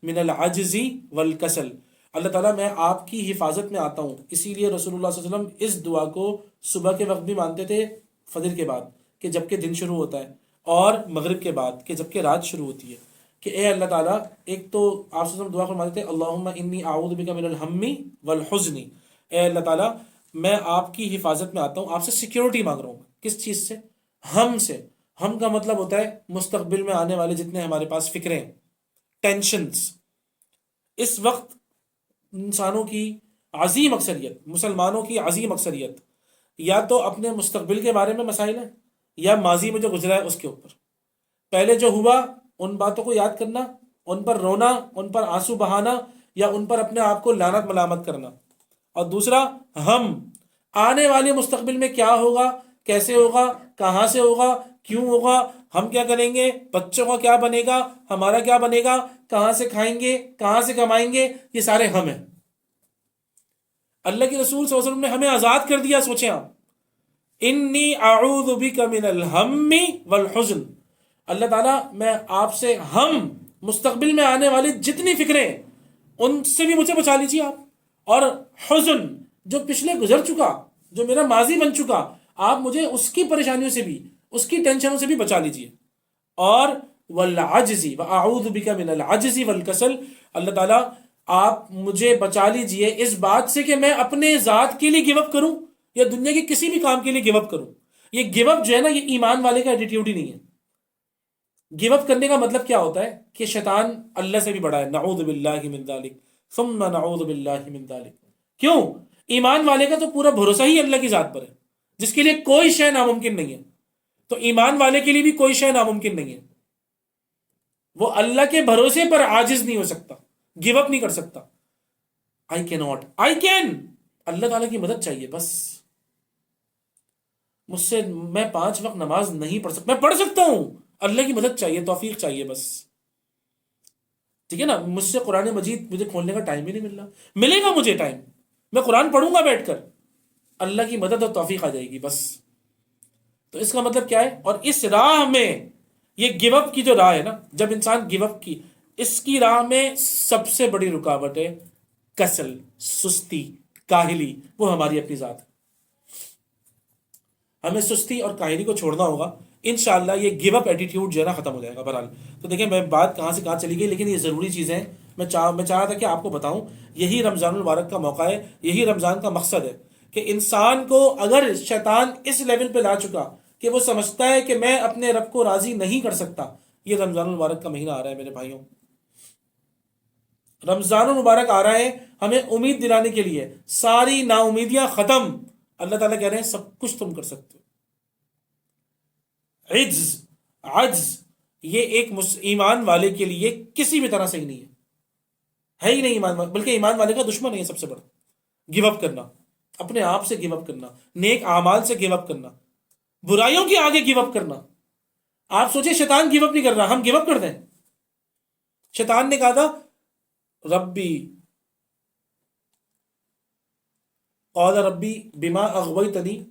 من العجز والکسل. اللہ تعالیٰ میں آپ کی حفاظت میں آتا ہوں. اسی لیے رسول اللہ صلی اللہ علیہ وسلم اس دعا کو صبح کے وقت بھی مانتے تھے، فجر کے بعد کہ جب کہ دن شروع ہوتا ہے، اور مغرب کے بعد کہ جب کہ رات شروع ہوتی ہے. کہ اے اللہ تعالیٰ، ایک تو آپ صلی اللہ علیہ وسلم دعا فرماتے تھے اللہم انی اعوذ بک من الہم والحزن. اے اللہ تعالیٰ میں آپ کی حفاظت میں آتا ہوں، آپ سے سیکیورٹی مانگ رہا ہوں. کس چیز سے؟ ہم سے. ہم کا مطلب ہوتا ہے مستقبل میں آنے والے جتنے ہمارے پاس فکریں ہیں، ٹینشنز. اس وقت انسانوں کی عظیم اکثریت، مسلمانوں کی عظیم اکثریت یا تو اپنے مستقبل کے بارے میں مسائل ہیں یا ماضی میں جو گزرا ہے اس کے اوپر. پہلے جو ہوا ان باتوں کو یاد کرنا، ان پر رونا، ان پر آنسو بہانا یا ان پر اپنے آپ کو لعنت ملامت کرنا. اور دوسرا ہم آنے والے مستقبل میں کیا ہوگا، کیسے ہوگا، کہاں سے ہوگا، کیوں ہوگا، ہم کیا کریں گے، بچوں کا کیا بنے گا، ہمارا کیا بنے گا، کہاں سے کھائیں گے، کہاں سے کمائیں گے، یہ سارے ہم ہیں. اللہ کے رسول صلی اللہ علیہ وسلم نے ہمیں آزاد کر دیا. سوچیں آپ، انی اعوذ بک من الہم والحزن، اللہ تعالیٰ میں آپ سے ہم مستقبل میں آنے والی جتنی فکریں ان سے بھی مجھے بچا لیجیے آپ، اور حزن جو پچھلے گزر چکا، جو میرا ماضی بن چکا، آپ مجھے اس کی پریشانیوں سے بھی، اس کی ٹینشنوں سے بھی بچا لیجیے. اور والعجز واعوذ بک من العجز والکسل، اللہ تعالیٰ آپ مجھے بچا لیجیے اس بات سے کہ میں اپنے ذات کے لیے گیو اپ کروں یا دنیا کے کسی بھی کام کے لیے گیو اپ کروں. یہ گیو اپ جو ہے نا، یہ ایمان والے کا ایٹیٹیوڈ ہی نہیں ہے. گیو اپ کرنے کا مطلب کیا ہوتا ہے کہ شیطان اللہ سے بھی بڑا ہے. نعوذ باللہ من ذالک ثم نعوذ باللہ من ذالک. کیوں؟ ایمان والے کا تو پورا بھروسہ ہی اللہ کی ذات پر ہے، جس کے لیے کوئی شے ناممکن نہیں ہے. تو ایمان والے کے لیے بھی کوئی شے ناممکن نہیں ہے. وہ اللہ کے بھروسے پر عاجز نہیں ہو سکتا، گیو اپ نہیں کر سکتا. آئی کی ناٹ، آئی کین، اللہ تعالیٰ کی مدد چاہیے بس. مجھ سے میں 5 وقت نماز نہیں پڑھ سکتا، میں پڑھ سکتا ہوں، اللہ کی مدد چاہیے، توفیق چاہیے بس. ٹھیک ہے نا؟ مجھ سے قرآن مجید مجھے کھولنے کا ٹائم ہی نہیں مل رہا، ملے گا مجھے ٹائم، میں قرآن پڑھوں گا بیٹھ کر، اللہ کی مدد اور توفیق آ جائے گی بس. تو اس کا مطلب کیا ہے؟ اور اس راہ میں یہ گیو اپ کی جو راہ ہے نا، جب انسان گیو اپ کی، اس کی راہ میں سب سے بڑی رکاوٹ ہے کسل، سستی، کاہلی. وہ ہماری اپنی ذات ہے. ہمیں سستی اور کاہلی کو چھوڑنا ہوگا. انشاءاللہ یہ گیو اپ ایٹیٹیوڈ جو ہے نا ختم ہو جائے گا. بہرحال تو دیکھیں میں بات کہاں سے کہاں چلی گئی، لیکن یہ ضروری چیزیں میں چاہ رہا تھا کہ آپ کو بتاؤں. یہی رمضان المبارک کا موقع ہے، یہی رمضان کا مقصد ہے کہ انسان کو اگر شیطان اس لیول پہ لا چکا کہ وہ سمجھتا ہے کہ میں اپنے رب کو راضی نہیں کر سکتا. یہ رمضان المبارک کا مہینہ آ رہا ہے میرے بھائیوں، رمضان المبارک آ رہا ہے ہمیں امید دلانے کے لیے. ساری نا امیدیاں ختم. اللہ تعالیٰ کہہ رہے ہیں سب کچھ تم کر سکتے ہو. عجز یہ ایک ایمان والے کے لیے کسی بھی طرح صحیح نہیں ہے ہی نہیں. ایمان والے بلکہ ایمان والے کا دشمن ہے یہ سب سے بڑا. گیو اپ کرنا، اپنے آپ سے گیو اپ کرنا، نیک اعمال سے گیو اپ کرنا، برائیوں کے آگے گیو اپ کرنا. آپ سوچیں شیطان گیو اپ نہیں کر رہا، ہم گیو اپ کر دیں. شیطان نے کہا تھا ربی قال ربی بما اغویتنی،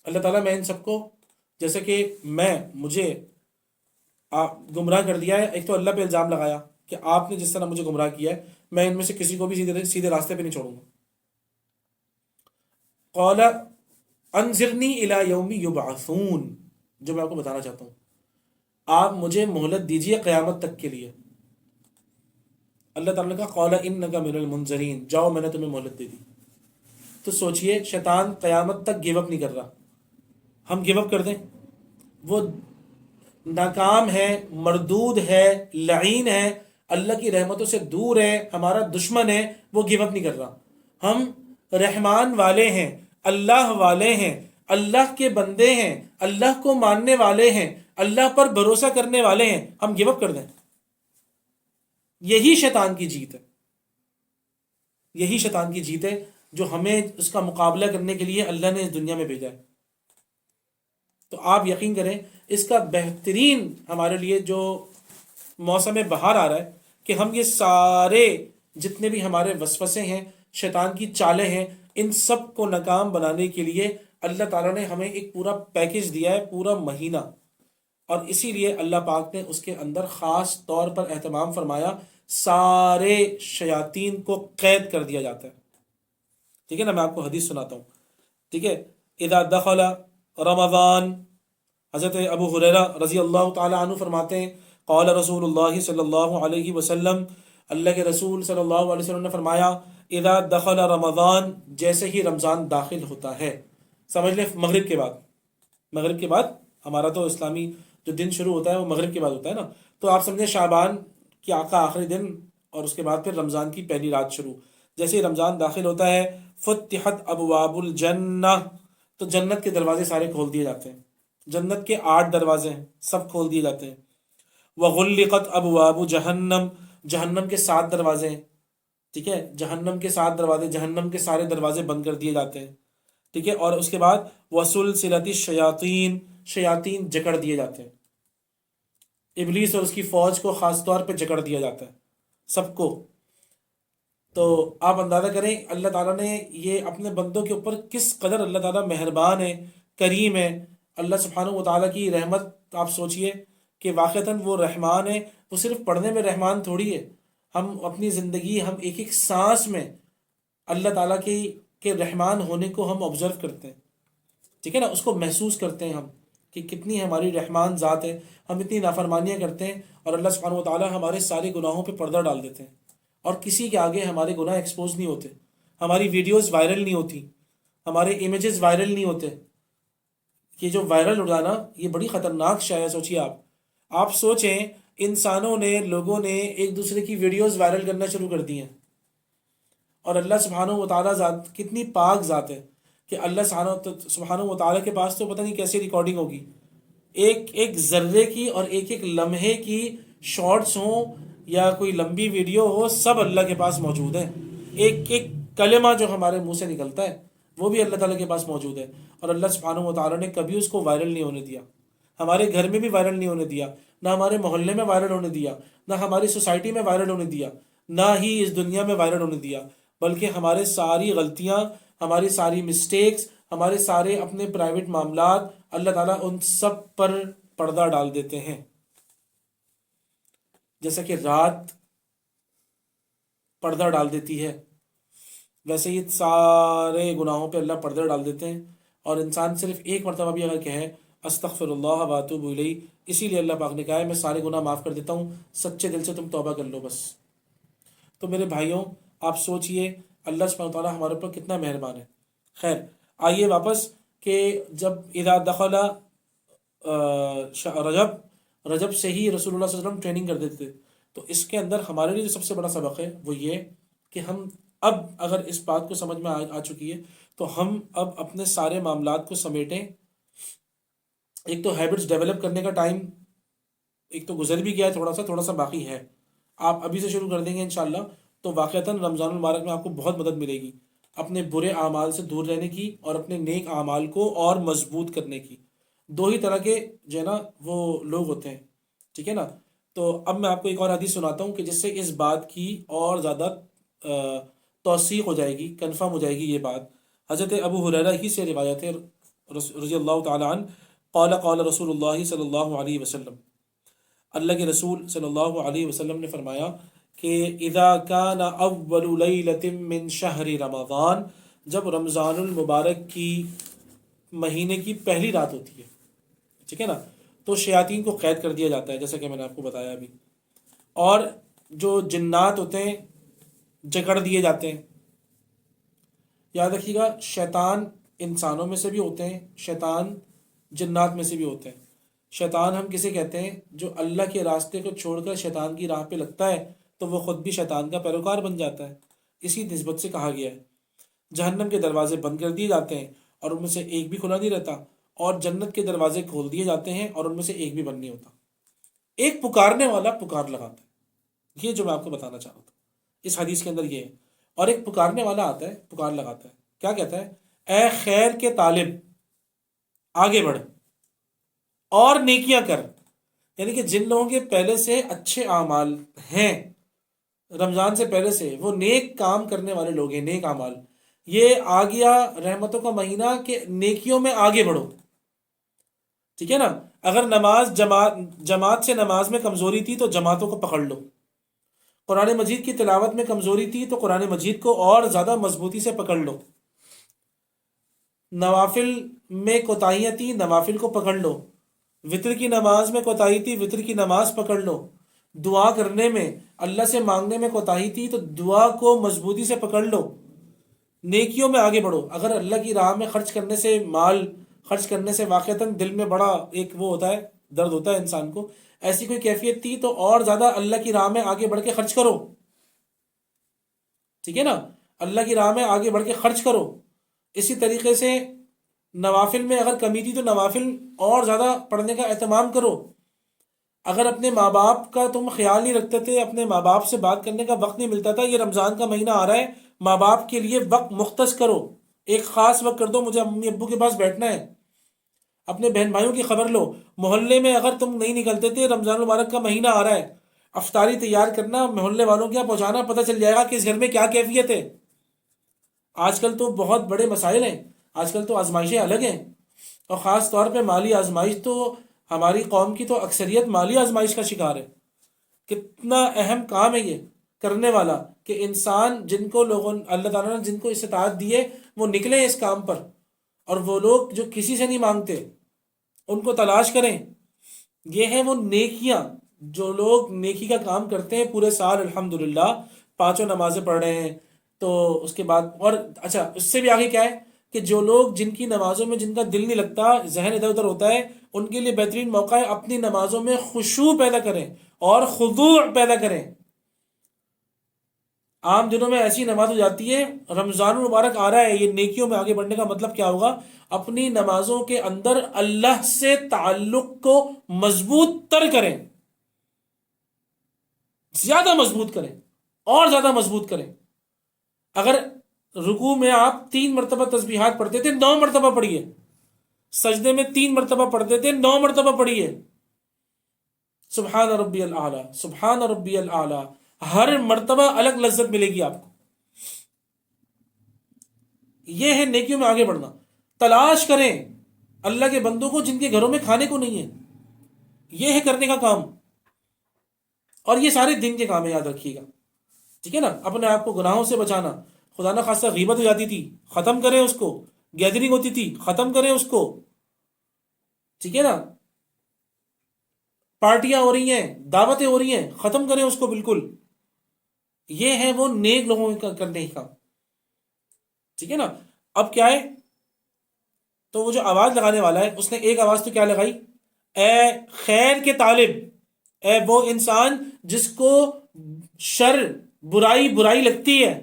اللہ تعالیٰ میں ان سب کو، جیسے کہ مجھے گمراہ کر دیا ہے. ایک تو اللہ پہ الزام لگایا کہ آپ نے جس طرح مجھے گمراہ کیا ہے میں ان میں سے کسی کو بھی سیدھے راستے پہ نہیں چھوڑوں گا. قال انظرنی الی یوم یبعثون، جو میں آپ کو بتانا چاہتا ہوں، آپ مجھے مہلت دیجیے قیامت تک کے لیے. اللہ تعالیٰ نے کہا قال انک من المنظرین، جاؤ میں نے تمہیں مہلت دے دی. تو سوچئے شیطان قیامت تک گیو اپ نہیں کر رہا، ہم گیو اپ کر دیں؟ وہ ناکام ہے، مردود ہے، لعین ہے، اللہ کی رحمتوں سے دور ہے، ہمارا دشمن ہے، وہ گیو اپ نہیں کر رہا. ہم رحمان والے ہیں، اللہ والے ہیں، اللہ کے بندے ہیں، اللہ کو ماننے والے ہیں، اللہ پر بھروسہ کرنے والے ہیں، ہم گیو اپ کر دیں؟ یہی شیطان کی جیت ہے، یہی شیطان کی جیت ہے جو ہمیں اس کا مقابلہ کرنے کے لیے اللہ نے اس دنیا میں بھیجا ہے. تو آپ یقین کریں اس کا بہترین ہمارے لیے جو موسم بہار آ رہا ہے کہ ہم یہ سارے جتنے بھی ہمارے وسوسے ہیں، شیطان کی چالیں ہیں، ان سب کو ناکام بنانے کے لیے اللہ تعالیٰ نے ہمیں ایک پورا پیکج دیا ہے، پورا مہینہ. اور اسی لیے اللہ پاک نے اس کے اندر خاص طور پر اہتمام فرمایا، سارے شیاطین کو قید کر دیا جاتا ہے. ٹھیک ہے نا؟ میں آپ کو حدیث سناتا ہوں. ٹھیک ہے، اذا دخل رمضان، حضرت ابو ہریرہ رضی اللہ تعالی عنہ فرماتے ہیں قال رسول اللہ صلی اللہ علیہ وسلم، اللہ کے رسول صلی اللہ علیہ وسلم نے فرمایا اذا دخل رمضان، جیسے ہی رمضان داخل ہوتا ہے، سمجھ لیں مغرب کے بعد. مغرب کے بعد ہمارا تو اسلامی جو دن شروع ہوتا ہے وہ مغرب کے بعد ہوتا ہے نا، تو آپ سمجھیں شعبان کہ آقا آخری دن اور اس کے بعد پھر رمضان کی پہلی رات شروع. جیسے ہی رمضان داخل ہوتا ہے فتحت ابواب الجنہ، تو جنت کے دروازے سارے کھول دیے جاتے ہیں. جنت کے 8 دروازے ہیں، سب کھول دیے جاتے ہیں. وغلقت ابواب جہنم، جہنم کے 7 دروازے ہیں. ٹھیک ہے، جہنم کے 7 دروازے، جہنم کے سارے دروازے بند کر دیے جاتے ہیں. ٹھیک ہے، اور اس کے بعد وسلسلۃ الشیاطین، شیاطین جکڑ دیے جاتے ہیں. ابلیس اور اس کی فوج کو خاص طور پہ جکڑ دیا جاتا ہے، سب کو. تو آپ اندازہ کریں اللہ تعالیٰ نے یہ اپنے بندوں کے اوپر کس قدر اللہ تعالیٰ مہربان ہے، کریم ہے. اللہ سبحانہ و تعالیٰ کی رحمت آپ سوچئے کہ واقعتاً وہ رحمان ہے. وہ صرف پڑھنے میں رحمان تھوڑی ہے، ہم اپنی زندگی، ہم ایک ایک سانس میں اللہ تعالیٰ کے رحمان ہونے کو ہم آبزرو کرتے ہیں. ٹھیک ہے نا، اس کو محسوس کرتے ہیں ہم کہ کتنی ہماری رحمان ذات ہے. ہم اتنی نافرمانیاں کرتے ہیں اور اللہ سبحانہ و تعالیٰ ہمارے سارے گناہوں پہ پردہ ڈال دیتے ہیں، اور کسی کے آگے ہمارے گناہ ایکسپوز نہیں ہوتے، ہماری ویڈیوز وائرل نہیں ہوتی، ہمارے امیجز وائرل نہیں ہوتے. یہ جو وائرل ہو جانا یہ بڑی خطرناک شے ہے. سوچیے آپ سوچیں، انسانوں نے، لوگوں نے ایک دوسرے کی ویڈیوز وائرل کرنا شروع کر دی ہیں، اور اللہ سبحانہ و تعالیٰ ذات کتنی پاک ذات ہے کہ اللہ سبحانہ و تعالیٰ کے پاس تو پتہ نہیں کیسے ریکارڈنگ ہوگی. ایک ایک ذرے کی اور ایک ایک لمحے کی شارٹس ہوں یا کوئی لمبی ویڈیو ہو، سب اللہ کے پاس موجود ہے. ایک ایک کلمہ جو ہمارے منہ سے نکلتا ہے وہ بھی اللہ تعالیٰ کے پاس موجود ہے، اور اللہ سبحانہ و تعالیٰ نے کبھی اس کو وائرل نہیں ہونے دیا. ہمارے گھر میں بھی وائرل نہیں ہونے دیا، نہ ہمارے محلے میں وائرل ہونے دیا، نہ ہماری سوسائٹی میں وائرل ہونے دیا، نہ ہی اس دنیا میں وائرل ہونے دیا. بلکہ ہمارے ساری غلطیاں، ہماری ساری مسٹیکس، ہمارے سارے اپنے پرائیویٹ معاملات اللہ تعالیٰ ان سب پر پردہ ڈال دیتے ہیں. جیسا کہ رات پردہ ڈال دیتی ہے، ویسے ہی سارے گناہوں پہ اللہ پردہ ڈال دیتے ہیں. اور انسان صرف ایک مرتبہ بھی اگر کہے استغفر اللہ واتوب الیہ، اسی لیے اللہ پاک نے کہا ہے میں سارے گناہ معاف کر دیتا ہوں، سچے دل سے تم توبہ کر لو بس. تو میرے بھائیوں، آپ سوچئے اللہ سبحانہ وتعالیٰ ہمارے اوپر کتنا مہربان ہے. خیر، آئیے واپس کہ جب اذا دخل رجب سے ہی رسول اللہ صلی اللہ علیہ وسلم ٹریننگ کر دیتے تھے. تو اس کے اندر ہمارے لیے جو سب سے بڑا سبق ہے وہ یہ کہ ہم اب اگر اس بات کو سمجھ میں آ چکی ہے تو ہم اب اپنے سارے معاملات کو سمیٹیں. ایک تو ہیبٹس ڈیولپ کرنے کا ٹائم ایک تو گزر بھی گیا ہے، تھوڑا سا باقی ہے. آپ ابھی سے شروع کر دیں گے انشاءاللہ تو واقعتاً رمضان المبارک میں آپ کو بہت مدد ملے گی اپنے برے اعمال سے دور رہنے کی اور اپنے نیک اعمال کو اور مضبوط کرنے کی. 2 ہی طرح کے جو ہے نا وہ لوگ ہوتے ہیں. ٹھیک ہے نا. تو اب میں آپ کو ایک اور حدیث سناتا ہوں کہ جس سے اس بات کی اور زیادہ توثیق ہو جائے گی، کنفرم ہو جائے گی یہ بات. حضرت ابو ہریرہ ہی سے روایت ہے رضی اللہ تعالیٰ عنہ، قال رسول اللہ صلی اللہ علیہ وسلم، اللہ کے رسول صلی اللہ علیہ وسلم نے فرمایا کہ اذا کان اول لیلۃ من شہر رمضان، جب رمضان المبارک کی مہینے کی پہلی رات ہوتی ہے، ٹھیک ہے نا، تو شیاطین کو قید کر دیا جاتا ہے جیسا کہ میں نے آپ کو بتایا ابھی، اور جو جنات ہوتے ہیں جکڑ دیے جاتے ہیں. یاد رکھیے گا، شیطان انسانوں میں سے بھی ہوتے ہیں، شیطان جنات میں سے بھی ہوتے ہیں. شیطان ہم کسے کہتے ہیں؟ جو اللہ کے راستے کو چھوڑ کر شیطان کی راہ پہ لگتا ہے تو وہ خود بھی شیطان کا پیروکار بن جاتا ہے. اسی نسبت سے کہا گیا ہے. جہنم کے دروازے بند کر دیے جاتے ہیں اور ان میں سے ایک بھی کھلا نہیں رہتا، اور جنت کے دروازے کھول دیے جاتے ہیں اور ان میں سے ایک بھی بند نہیں ہوتا. ایک پکارنے والا پکار لگاتا ہے. یہ جو میں آپ کو بتانا چاہ رہا تھا اس حدیث کے اندر یہ ہے. اور ایک پکارنے والا آتا ہے، پکار لگاتا ہے. کیا کہتا ہے؟ اے خیر کے طالب، آگے بڑھ اور نیکیاں کر. یعنی کہ جن لوگوں کے پہلے سے اچھے اعمال ہیں، رمضان سے پہلے سے وہ نیک کام کرنے والے لوگ ہیں، نیک اعمال. یہ آ گیا رحمتوں کا مہینہ کہ نیکیوں میں آگے بڑھو. ٹھیک ہے نا. اگر نماز جماعت سے نماز میں کمزوری تھی تو جماعتوں کو پکڑ لو. قرآن مجید کی تلاوت میں کمزوری تھی تو قرآن مجید کو اور زیادہ مضبوطی سے پکڑ لو. نوافل میں کوتاہیاں تھیں، نوافل کو پکڑ لو. وطر کی نماز میں کوتاہی تھی، وطر کی نماز پکڑ لو. دعا کرنے میں، اللہ سے مانگنے میں کوتاہی تھی تو دعا کو مضبوطی سے پکڑ لو. نیکیوں میں آگے بڑھو. اگر اللہ کی راہ میں خرچ کرنے سے، مال خرچ کرنے سے واقعتاً دل میں بڑا ایک وہ ہوتا ہے، درد ہوتا ہے انسان کو، ایسی کوئی کیفیت تھی تو اور زیادہ اللہ کی راہ میں آگے بڑھ کے خرچ کرو، ٹھیک ہے نا، اللہ کی راہ میں آگے بڑھ کے خرچ کرو۔ اسی طریقے سے نوافل میں اگر کمی تھی تو نوافل اور زیادہ پڑھنے کا اہتمام کرو۔ اگر اپنے ماں باپ کا تم خیال نہیں رکھتے تھے، اپنے ماں باپ سے بات کرنے کا وقت نہیں ملتا تھا، یہ رمضان کا مہینہ آ رہا ہے، ماں باپ کے لیے وقت مختص کرو، ایک خاص وقت کر دو، مجھے امی ابو کے پاس بیٹھنا ہے، اپنے بہن بھائیوں کی خبر لو۔ محلے میں اگر تم نہیں نکلتے تھے، رمضان المبارک کا مہینہ آ رہا ہے، افطاری تیار کرنا، محلے والوں کے یہاں پہنچانا، پتہ چل جائے گا کہ اس گھر میں کیا کیفیت ہے۔ آج کل تو بہت بڑے مسائل ہیں، آج کل تو آزمائشیں الگ ہیں، اور خاص طور پہ مالی آزمائش تو ہماری قوم کی تو اکثریت مالی آزمائش کا شکار ہے۔ کتنا اہم کام ہے یہ کرنے والا کہ انسان جن کو لوگوں اللہ تعالیٰ نے جن کو استطاعت دی ہے وہ نکلیں اس کام پر، اور وہ لوگ جو کسی سے نہیں مانگتے ان کو تلاش کریں۔ یہ ہیں وہ نیکیاں، جو لوگ نیکی کا کام کرتے ہیں پورے سال، الحمدللہ پانچوں نمازیں پڑھ رہے ہیں، تو اس کے بعد اور اچھا اس سے بھی آگے کیا ہے کہ جو لوگ جن کی نمازوں میں جن کا دل نہیں لگتا، ذہن ادھر ادھر ہوتا ہے، ان کے لیے بہترین موقع ہے اپنی نمازوں میں خشوع پیدا کریں اور خضوع پیدا کریں۔ عام دنوں میں ایسی نماز ہو جاتی ہے، رمضان المبارک آ رہا ہے، یہ نیکیوں میں آگے بڑھنے کا مطلب کیا ہوگا؟ اپنی نمازوں کے اندر اللہ سے تعلق کو مضبوط تر کریں، زیادہ مضبوط کریں اور زیادہ مضبوط کریں۔ اگر رکوع میں آپ 3 مرتبہ تسبیحات پڑھتے تھے، 9 مرتبہ پڑھیے، سجدے میں 3 مرتبہ پڑھتے تھے، 9 مرتبہ پڑھیے، سبحان ربی الاعلیٰ، سبحان ربی الاعلیٰ، ہر مرتبہ الگ لذت ملے گی آپ کو۔ یہ ہے نیکیوں میں آگے بڑھنا۔ تلاش کریں اللہ کے بندوں کو جن کے گھروں میں کھانے کو نہیں ہے، یہ ہے کرنے کا کام، اور یہ سارے دن کے کام ہے، یاد رکھیے گا، ٹھیک ہے نا۔ اپنے آپ کو گناہوں سے بچانا، خدا نہ خواستہ غیبت ہو جاتی تھی، ختم کریں اس کو، گیدرنگ ہوتی تھی، ختم کریں اس کو، ٹھیک ہے نا، پارٹیاں ہو رہی ہیں، دعوتیں ہو رہی ہیں، ختم کریں اس کو بالکل۔ یہ ہے وہ نیک لوگوں کا کرنے کا، ٹھیک ہے نا۔ اب کیا ہے، تو وہ جو آواز لگانے والا ہے اس نے ایک آواز تو کیا لگائی؟ اے خیر کے طالب، اے وہ انسان جس کو شر، برائی برائی لگتی ہے،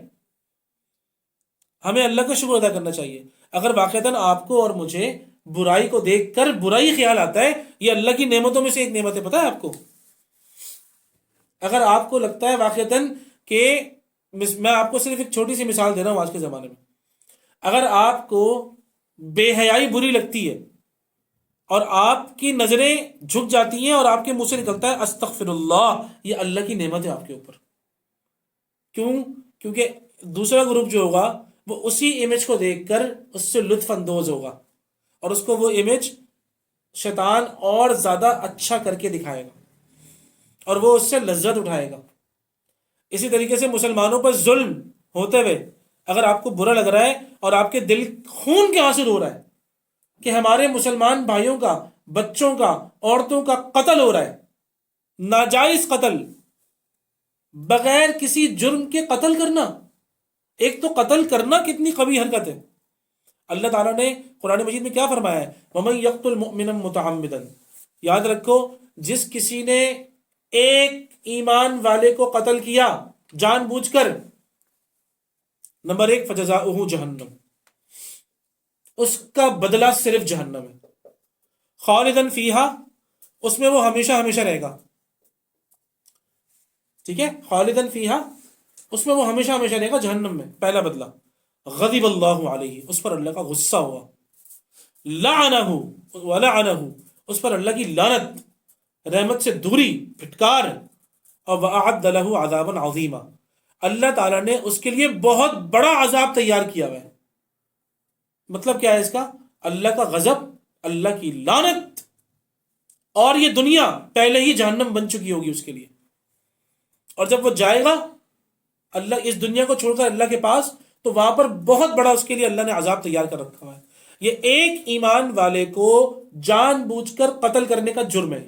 ہمیں اللہ کا شکر ادا کرنا چاہیے۔ اگر واقعتاً آپ کو اور مجھے برائی کو دیکھ کر برائی خیال آتا ہے، یہ اللہ کی نعمتوں میں سے ایک نعمت ہے، پتہ ہے آپ کو؟ اگر آپ کو لگتا ہے واقعتاً کہ میں آپ کو صرف ایک چھوٹی سی مثال دے رہا ہوں، آج کے زمانے میں اگر آپ کو بے حیائی بری لگتی ہے اور آپ کی نظریں جھک جاتی ہیں اور آپ کے منہ سے نکلتا ہے استغفر اللہ، یہ اللہ کی نعمت ہے آپ کے اوپر۔ کیوں؟ کیونکہ دوسرا گروپ جو ہوگا وہ اسی امیج کو دیکھ کر اس سے لطف اندوز ہوگا، اور اس کو وہ امیج شیطان اور زیادہ اچھا کر کے دکھائے گا، اور وہ اس سے لذت اٹھائے گا۔ اسی طریقے سے مسلمانوں پر ظلم ہوتے ہوئے اگر آپ کو برا لگ رہا ہے اور آپ کے دل خون کے آنسو رو رہا ہے کہ ہمارے مسلمان بھائیوں کا، بچوں کا، عورتوں کا قتل ہو رہا ہے، ناجائز قتل، بغیر کسی جرم کے قتل کرنا، ایک تو قتل کرنا کتنی قبیح حرکت ہے۔ اللہ تعالیٰ نے قرآن مجید میں کیا فرمایا ہے؟ وَمَن يَقْتُلْ مُؤْمِنًا مُتَعَمِّدًا، یاد رکھو جس کسی نے ایک ایمان والے کو قتل کیا جان بوجھ کر، نمبر 1 فَجَزَاؤُهُ جہنم، اس کا بدلہ صرف جہنم ہے، خالداً فیہا، اس میں وہ ہمیشہ ہمیشہ رہے گا، ٹھیک ہے، خالداً فیہا، اس میں وہ ہمیشہ ہمیشہ رہے گا جہنم میں، پہلا بدلہ۔ غضب اللہ علیہ، اس پر اللہ کا غصہ ہوا، لعنہ ولعنہ، اس پر اللہ کی لعنت، رحمت سے دوری، پھٹکار، اور وَأَعَدَّ لَهُ عَذَابًا عَظِيمًا، اللہ تعالیٰ نے اس کے لیے بہت بڑا عذاب تیار کیا ہوا ہے۔ مطلب کیا ہے اس کا؟ اللہ کا غضب، اللہ کی لعنت، اور یہ دنیا پہلے ہی جہنم بن چکی ہوگی اس کے لیے، اور جب وہ جائے گا اللہ اس دنیا کو چھوڑ کر اللہ کے پاس، تو وہاں پر بہت بڑا اس کے لیے اللہ نے عذاب تیار کر رکھا ہے۔ یہ ایک ایمان والے کو جان بوجھ کر قتل کرنے کا جرم ہے۔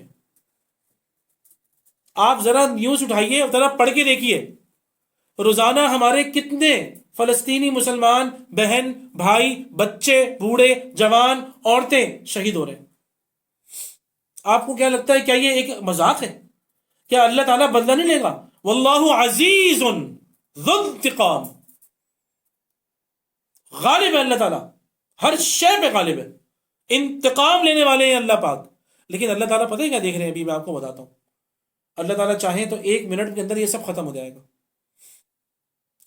آپ ذرا نیوز اٹھائیے اور ذرا پڑھ کے دیکھیے، روزانہ ہمارے کتنے فلسطینی مسلمان بہن بھائی، بچے، بوڑھے، جوان، عورتیں شہید ہو رہے ہیں۔ آپ کو کیا لگتا ہے کیا یہ ایک مذاق ہے؟ کیا اللہ تعالیٰ بدلہ نہیں لے گا؟ واللہ عزیز ذو انتقام، غالب ہے اللہ تعالیٰ، ہر شے پہ غالب ہے، انتقام لینے والے ہیں اللہ پاک۔ لیکن اللہ تعالیٰ پتہ ہے کیا دیکھ رہے ہیں؟ ابھی میں آپ کو بتاتا ہوں۔ اللہ تعالیٰ چاہیں تو 1 منٹ کے اندر یہ سب ختم ہو جائے گا،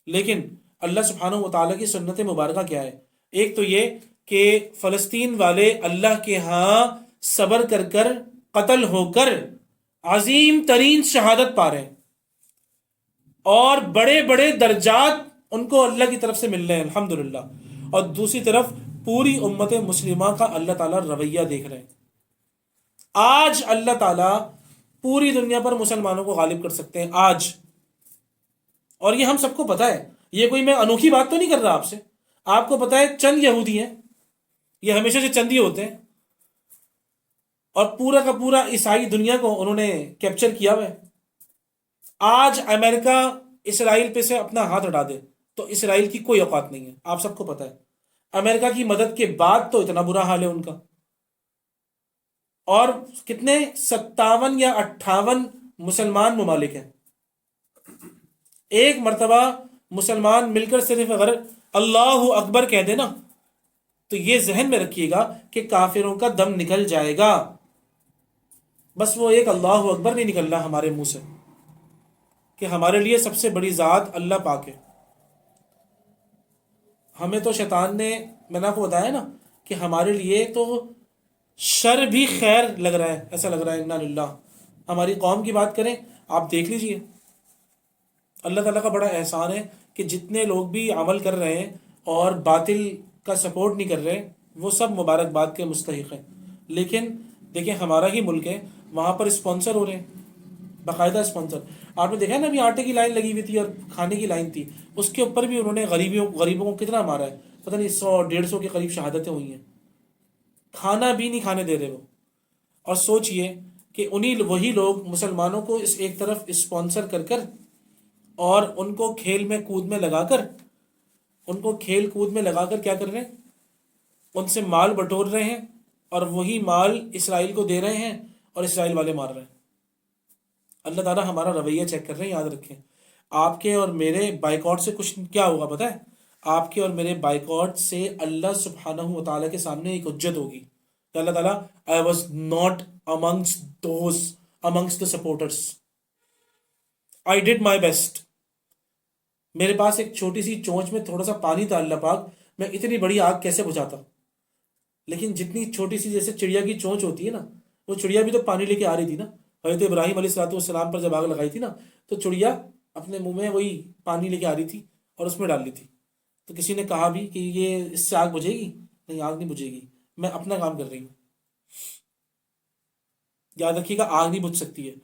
لیکن اللہ سبحانہ و تعالیٰ کی سنت مبارکہ کیا ہے؟ ایک تو یہ کہ فلسطین والے اللہ کے ہاں صبر کر کر قتل ہو کر عظیم ترین شہادت پا رہے ہیں، اور بڑے بڑے درجات ان کو اللہ کی طرف سے مل رہے ہیں الحمدللہ۔ اور دوسری طرف پوری امت مسلمہ کا اللہ تعالیٰ رویہ دیکھ رہے ہیں۔ آج اللہ تعالیٰ پوری دنیا پر مسلمانوں کو غالب کر سکتے ہیں آج، اور یہ ہم سب کو پتہ ہے۔ یہ کوئی میں انوکھی بات تو نہیں کر رہا آپ سے، آپ کو پتہ ہے چند یہودی ہیں، یہ ہمیشہ سے چند ہی ہوتے ہیں، اور پورا کا پورا عیسائی دنیا کو انہوں نے کیپچر کیا ہوا ہے۔ آج امریکہ اسرائیل پہ سے اپنا ہاتھ ہٹا دے تو اسرائیل کی کوئی اوقات نہیں ہے، آپ سب کو پتہ ہے۔ امریکہ کی مدد کے بعد تو اتنا برا حال ہے ان کا، اور کتنے 57 یا 58 مسلمان ممالک ہیں۔ ایک مرتبہ مسلمان مل کر صرف اگر اللہ اکبر کہہ دے نا، تو یہ ذہن میں رکھیے گا کہ کافروں کا دم نکل جائے گا۔ بس وہ ایک اللہ اکبر نہیں نکل رہا ہمارے منہ سے، کہ ہمارے لیے سب سے بڑی ذات اللہ پاک ہے۔ ہمیں تو شیطان نے، میں نے آپ کو بتایا نا کہ ہمارے لیے تو شر بھی خیر لگ رہا ہے، ایسا لگ رہا ہے انا للہ۔ ہماری قوم کی بات کریں، آپ دیکھ لیجئے، اللہ تعالیٰ کا بڑا احسان ہے کہ جتنے لوگ بھی عمل کر رہے ہیں اور باطل کا سپورٹ نہیں کر رہے، وہ سب مبارکباد کے مستحق ہیں۔ لیکن دیکھیں ہمارا ہی ملک ہے، وہاں پر اسپانسر ہو رہے ہیں، باقاعدہ اسپانسر۔ آپ نے دیکھا نا، ابھی آٹے کی لائن لگی ہوئی تھی اور کھانے کی لائن تھی، اس کے اوپر بھی انہوں نے غریبوں کو کتنا مارا ہے، پتہ نہیں 100 150 کے قریب شہادتیں ہوئی ہیں، کھانا بھی نہیں کھانے دے رہے وہ۔ اور سوچئے کہ وہی لوگ مسلمانوں کو اس ایک طرف اسپانسر کر کر، اور ان کو کھیل میں کود میں لگا کر، کیا کر رہے ہیں؟ ان سے مال بٹور رہے ہیں، اور وہی مال اسرائیل کو دے رہے ہیں، اور اسرائیل والے مار رہے ہیں۔ اللہ تعالیٰ ہمارا رویہ چیک کر رہے ہیں، یاد رکھیں۔ آپ کے اور میرے بائیکاٹ سے کچھ کیا ہوگا پتہ ہے؟ آپ کے اور میرے بائیکاٹ سے اللہ سبحانہ و تعالیٰ کے سامنے ایک حجت ہوگی کہ اللہ تعالیٰ I was not amongst the supporters. I did my best. میرے پاس ایک چھوٹی سی چونچ میں تھوڑا سا پانی تھا، اللہ پاک میں اتنی بڑی آگ کیسے بجھاتا۔ لیکن جتنی چھوٹی سی جیسے چڑیا کی چونچ ہوتی ہے نا، وہ چڑیا بھی تو پانی لے کے آ رہی تھی نا۔ حضرت ابراہیم علیہ السلام پر جب آگ لگائی تھی نا، تو چڑیا اپنے منہ میں وہی پانی لے کے آ رہی تھی اور اس میں ڈال لی تھی۔ تو کسی نے کہا بھی کہ یہ اس سے آگ بجھے گی؟ نہیں، آگ نہیں بجھے گی، میں اپنا کام کر رہی ہوں۔ یاد رکھیے گا، آگ نہیں بجھ سکتی ہے۔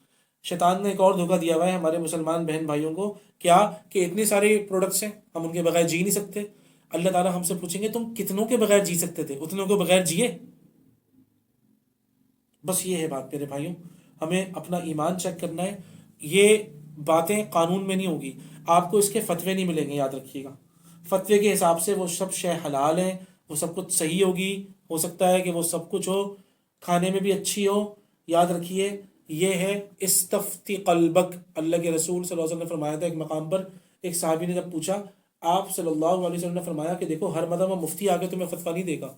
شیطان نے ایک اور دھوکہ دیا ہوا ہے ہمارے مسلمان بہن بھائیوں کو، کیا کہ اتنے سارے پروڈکٹس ہیں، ہم ان کے بغیر جی نہیں سکتے۔ اللہ تعالیٰ ہم سے پوچھیں گے تم کتنوں کے بغیر جی سکتے تھے؟ اتنوں کے بغیر جیے؟ بس یہ ہے بات میرے بھائیوں، ہمیں اپنا ایمان چیک کرنا ہے۔ یہ باتیں قانون میں نہیں ہوگی، آپ کو اس کے فتوے نہیں ملیں گے، یاد رکھیے گا۔ فتوے کے حساب سے وہ سب شے حلال ہیں، وہ سب کچھ صحیح ہوگی، ہو سکتا ہے کہ وہ سب کچھ ہو، کھانے میں بھی اچھی ہو۔ یاد رکھیے، یہ ہے استفتی قلبک۔ اللہ کے رسول صلی اللہ علیہ وسلم نے فرمایا تھا ایک مقام پر، ایک صحابی نے جب پوچھا، آپ صلی اللہ علیہ وسلم نے فرمایا کہ دیکھو، ہر مرتبہ مفتی آ کے تمہیں فتویٰ نہیں دے گا،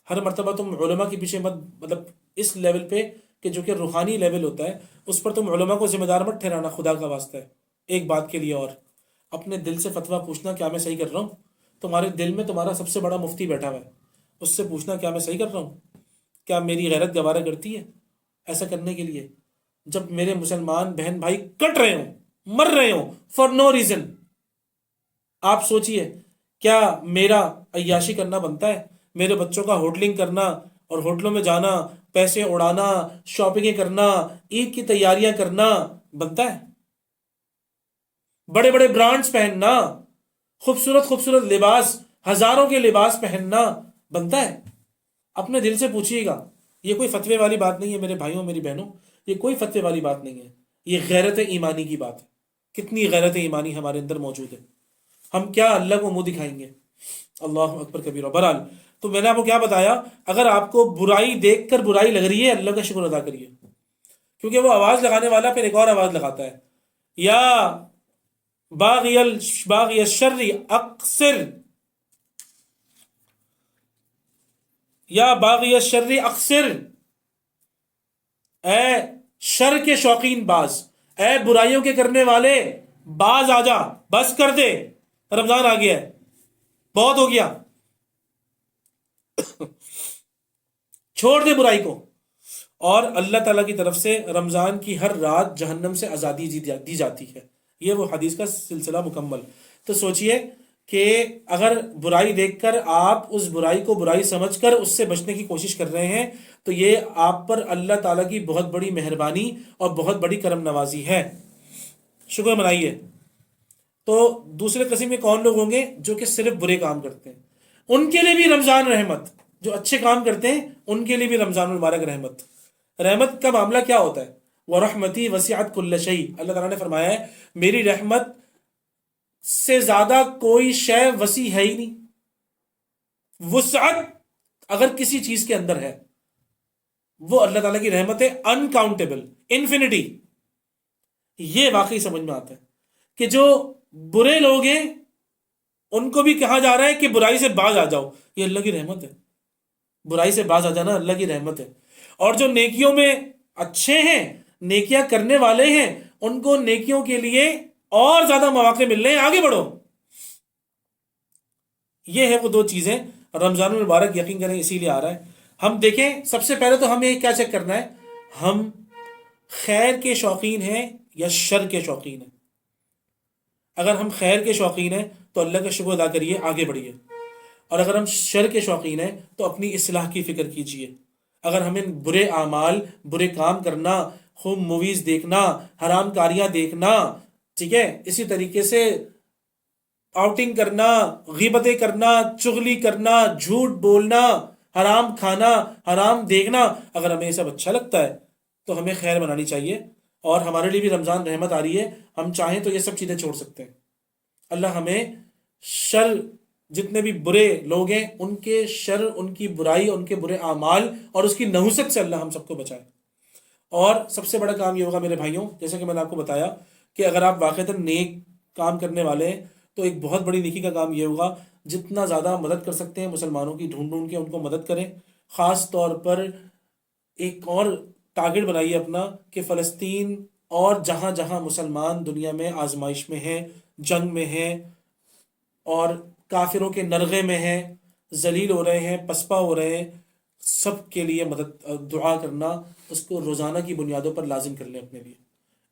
ہر مرتبہ تم علماء کے پیچھے مت، مطلب اس لیول پہ کہ جو کہ روحانی لیول ہوتا ہے، اس پر تم علماء کو ذمہ دار مت ٹھہرانا، خدا کا واسطہ ہے۔ ایک بات کے لیے اور اپنے دل سے فتویٰ پوچھنا، کیا میں صحیح کر رہا ہوں؟ تمہارے دل میں تمہارا سب سے بڑا مفتی بیٹھا ہوا ہے، اس سے پوچھنا کیا میں صحیح کر رہا ہوں؟ کیا میری غیرت گوارہ کرتی ہے ایسا کرنے کے لیے؟ جب میرے مسلمان بہن بھائی کٹ رہے ہوں، مر رہے ہوں فار نو ریزن، آپ سوچئے کیا میرا عیاشی کرنا بنتا ہے؟ میرے بچوں کا ہوٹلنگ کرنا اور ہوٹلوں میں جانا، پیسے اڑانا، شاپنگیں کرنا، عید کی تیاریاں کرنا بنتا ہے؟ بڑے بڑے برانڈز پہننا، خوبصورت خوبصورت لباس، ہزاروں کے لباس پہننا بنتا ہے؟ اپنے دل سے پوچھئے گا۔ یہ کوئی فتوے والی بات نہیں ہے میرے بھائیوں میری بہنوں، یہ کوئی فتوے والی بات نہیں ہے، یہ غیرت ایمانی کی بات ہے۔ کتنی غیرت ایمانی ہمارے اندر موجود ہے، ہم کیا اللہ کو منہ دکھائیں گے؟ اللہ اکبر کبیرہ۔ بہرحال تو میں نے آپ کو کیا بتایا، اگر آپ کو برائی دیکھ کر برائی لگ رہی ہے، اللہ کا شکر ادا کریے، کیونکہ وہ آواز لگانے والا پھر ایک اور آواز لگاتا ہے، یا باغی الشر اقصر، یا باغی الشر اقصر، اے شر کے شوقین باز، اے برائیوں کے کرنے والے باز آ جا، بس کر دے، رمضان آ گیا ہے، بہت ہو گیا، چھوڑ دے برائی کو۔ اور اللہ تعالیٰ کی طرف سے رمضان کی ہر رات جہنم سے آزادی دی جاتی ہے، یہ وہ حدیث کا سلسلہ مکمل۔ تو سوچئے کہ اگر برائی دیکھ کر آپ اس برائی کو برائی سمجھ کر اس سے بچنے کی کوشش کر رہے ہیں، تو یہ آپ پر اللہ تعالیٰ کی بہت بڑی مہربانی اور بہت بڑی کرم نوازی ہے، شکر منائیے۔ تو دوسرے قسم کے کون لوگ ہوں گے؟ جو کہ صرف برے کام کرتے ہیں، ان کے لیے بھی رمضان رحمت، جو اچھے کام کرتے ہیں ان کے لیے بھی رمضان المبارک رحمت۔ رحمت کا معاملہ کیا ہوتا ہے؟ وَرَحْمَتِي وَسِعَتْ كُلَّ شَيْءٍ، اللہ تعالیٰ نے فرمایا ہے میری رحمت سے زیادہ کوئی شے وسیع ہے ہی نہیں۔ وسعت اگر کسی چیز کے اندر ہے، وہ اللہ تعالیٰ کی رحمت ہے، انکاؤنٹیبل، انفینٹی۔ یہ واقعی سمجھ میں آتا ہے کہ جو برے لوگ ہیں ان کو بھی کہا جا رہا ہے کہ برائی سے باز آ جاؤ، یہ اللہ کی رحمت ہے، برائی سے باز آ جانا اللہ کی رحمت ہے۔ اور جو نیکیوں میں اچھے ہیں، نیکیاں کرنے والے ہیں، ان کو نیکیوں کے لیے اور زیادہ مواقع مل رہے ہیں، آگے بڑھو۔ یہ ہے وہ دو چیزیں، رمضان المبارک یقین کریں اسی لیے آ رہا ہے۔ ہم دیکھیں سب سے پہلے تو ہمیں کیا چیک کرنا ہے، ہم خیر کے شوقین ہیں یا شر کے شوقین ہیں۔ اگر ہم خیر کے شوقین ہیں تو اللہ کا شکر ادا کریے، آگے بڑھیے، اور اگر ہم شر کے شوقین ہیں تو اپنی اصلاح کی فکر کیجیے۔ اگر ہمیں برے اعمال، برے کام کرنا، خوب موویز دیکھنا، حرام کاریاں دیکھنا، ٹھیک ہے، اسی طریقے سے آؤٹنگ کرنا، غیبتیں کرنا، چغلی کرنا، جھوٹ بولنا، حرام کھانا، حرام دیکھنا، اگر ہمیں یہ سب اچھا لگتا ہے تو ہمیں خیر بنانی چاہیے، اور ہمارے لیے بھی رمضان رحمت آ رہی ہے، ہم چاہیں تو یہ سب چیزیں چھوڑ سکتے ہیں۔ اللہ ہمیں شر، جتنے بھی برے لوگ ہیں ان کے شر، ان کی برائی، ان کے برے اعمال اور اس کی نحوست سے اللہ ہم سب کو بچائے۔ اور سب سے بڑا کام یہ ہوگا میرے بھائیوں، جیسا کہ میں نے آپ کو بتایا کہ اگر آپ واقعتاً نیک کام کرنے والے ہیں تو ایک بہت بڑی نیکی کا کام یہ ہوگا، جتنا زیادہ مدد کر سکتے ہیں مسلمانوں کی ڈھونڈ کے ان کو مدد کریں۔ خاص طور پر ایک اور ٹارگٹ بنائیے اپنا کہ فلسطین اور جہاں جہاں مسلمان دنیا میں آزمائش میں ہیں، جنگ میں ہیں، اور کافروں کے نرغے میں ہیں، ذلیل ہو رہے ہیں، پسپا ہو رہے ہیں، سب کے لیے مدد، دعا کرنا، اس کو روزانہ کی بنیادوں پر لازم کر لیں اپنے لیے۔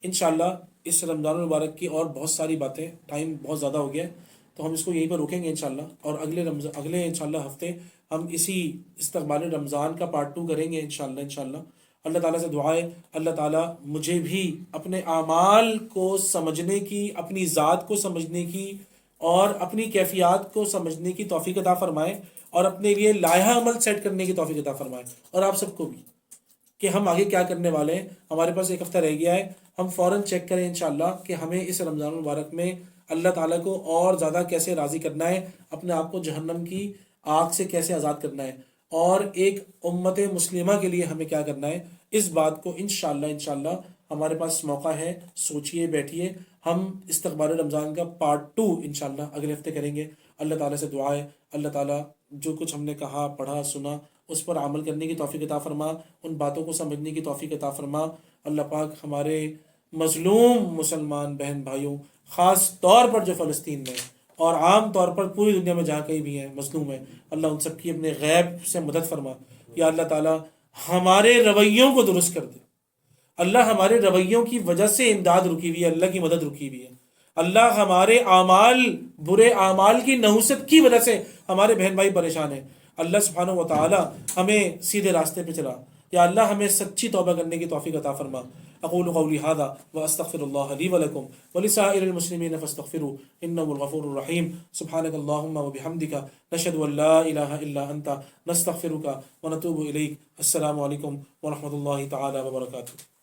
انشاءاللہ اس رمضان المبارک کی اور بہت ساری باتیں، ٹائم بہت زیادہ ہو گیا ہے تو ہم اس کو یہیں پر روکیں گے انشاءاللہ، اور اگلے انشاءاللہ ہفتے ہم اسی استقبال رمضان کا پارٹ 2 کریں گے انشاءاللہ۔ اللہ تعالیٰ سے دعا ہے اللہ تعالیٰ مجھے بھی اپنے اعمال کو سمجھنے کی، اپنی ذات کو سمجھنے کی اور اپنی کیفیات کو سمجھنے کی توفیق عطا فرمائے، اور اپنے لیے لائحہ عمل سیٹ کرنے کی توفیق عطا فرمائے، اور آپ سب کو بھی کہ ہم آگے کیا کرنے والے ہیں۔ ہمارے پاس ایک ہفتہ رہ گیا ہے، ہم فوراً چیک کریں انشاءاللہ کہ ہمیں اس رمضان المبارک میں اللہ تعالیٰ کو اور زیادہ کیسے راضی کرنا ہے، اپنے آپ کو جہنم کی آگ سے کیسے آزاد کرنا ہے، اور ایک امت مسلمہ کے لیے ہمیں کیا کرنا ہے۔ اس بات کو انشاءاللہ ہمارے پاس موقع ہے، سوچئے، بیٹھیے، ہم استقبال رمضان کا پارٹ 2 انشاءاللہ اگلے ہفتے کریں گے۔ اللہ تعالیٰ سے دعا ہے اللہ تعالیٰ جو کچھ ہم نے کہا، پڑھا، سنا، اس پر عمل کرنے کی توفیق عطا فرما، ان باتوں کو سمجھنے کی توفیق عطا فرما۔ اللہ پاک ہمارے مظلوم مسلمان بہن بھائیوں، خاص طور پر جو فلسطین میں اور عام طور پر پوری دنیا میں جہاں کہیں بھی ہیں مظلوم ہیں، اللہ ان سب کی اپنے غیب سے مدد فرما۔ یا اللہ تعالیٰ ہمارے رویوں کو درست کر دے، اللہ ہمارے رویوں کی وجہ سے امداد رکی ہوئی ہے، اللہ کی مدد رکی ہوئی ہے، اللہ ہمارے اعمال، برے اعمال کی نحوست کی وجہ سے ہمارے بہن بھائی پریشان ہیں، اللہ سبحانہ و تعالی ہمیں سیدھے راستے پہ چلا۔ یا اللہ ہمیں سچی توبہ کرنے کی توفیق عطا فرما۔ اقول قولی ھذا واستغفر اللہ لی ولکم ولسائر المسلمین فاستغفروہ انہ الغفور الرحیم۔ سبحانک اللہم وبحمدک نشہد ان لا الہ الا انت نستغفرک ونتوب الیک۔ السلام علیکم ورحمۃ اللہ تعالی وبرکاتہ۔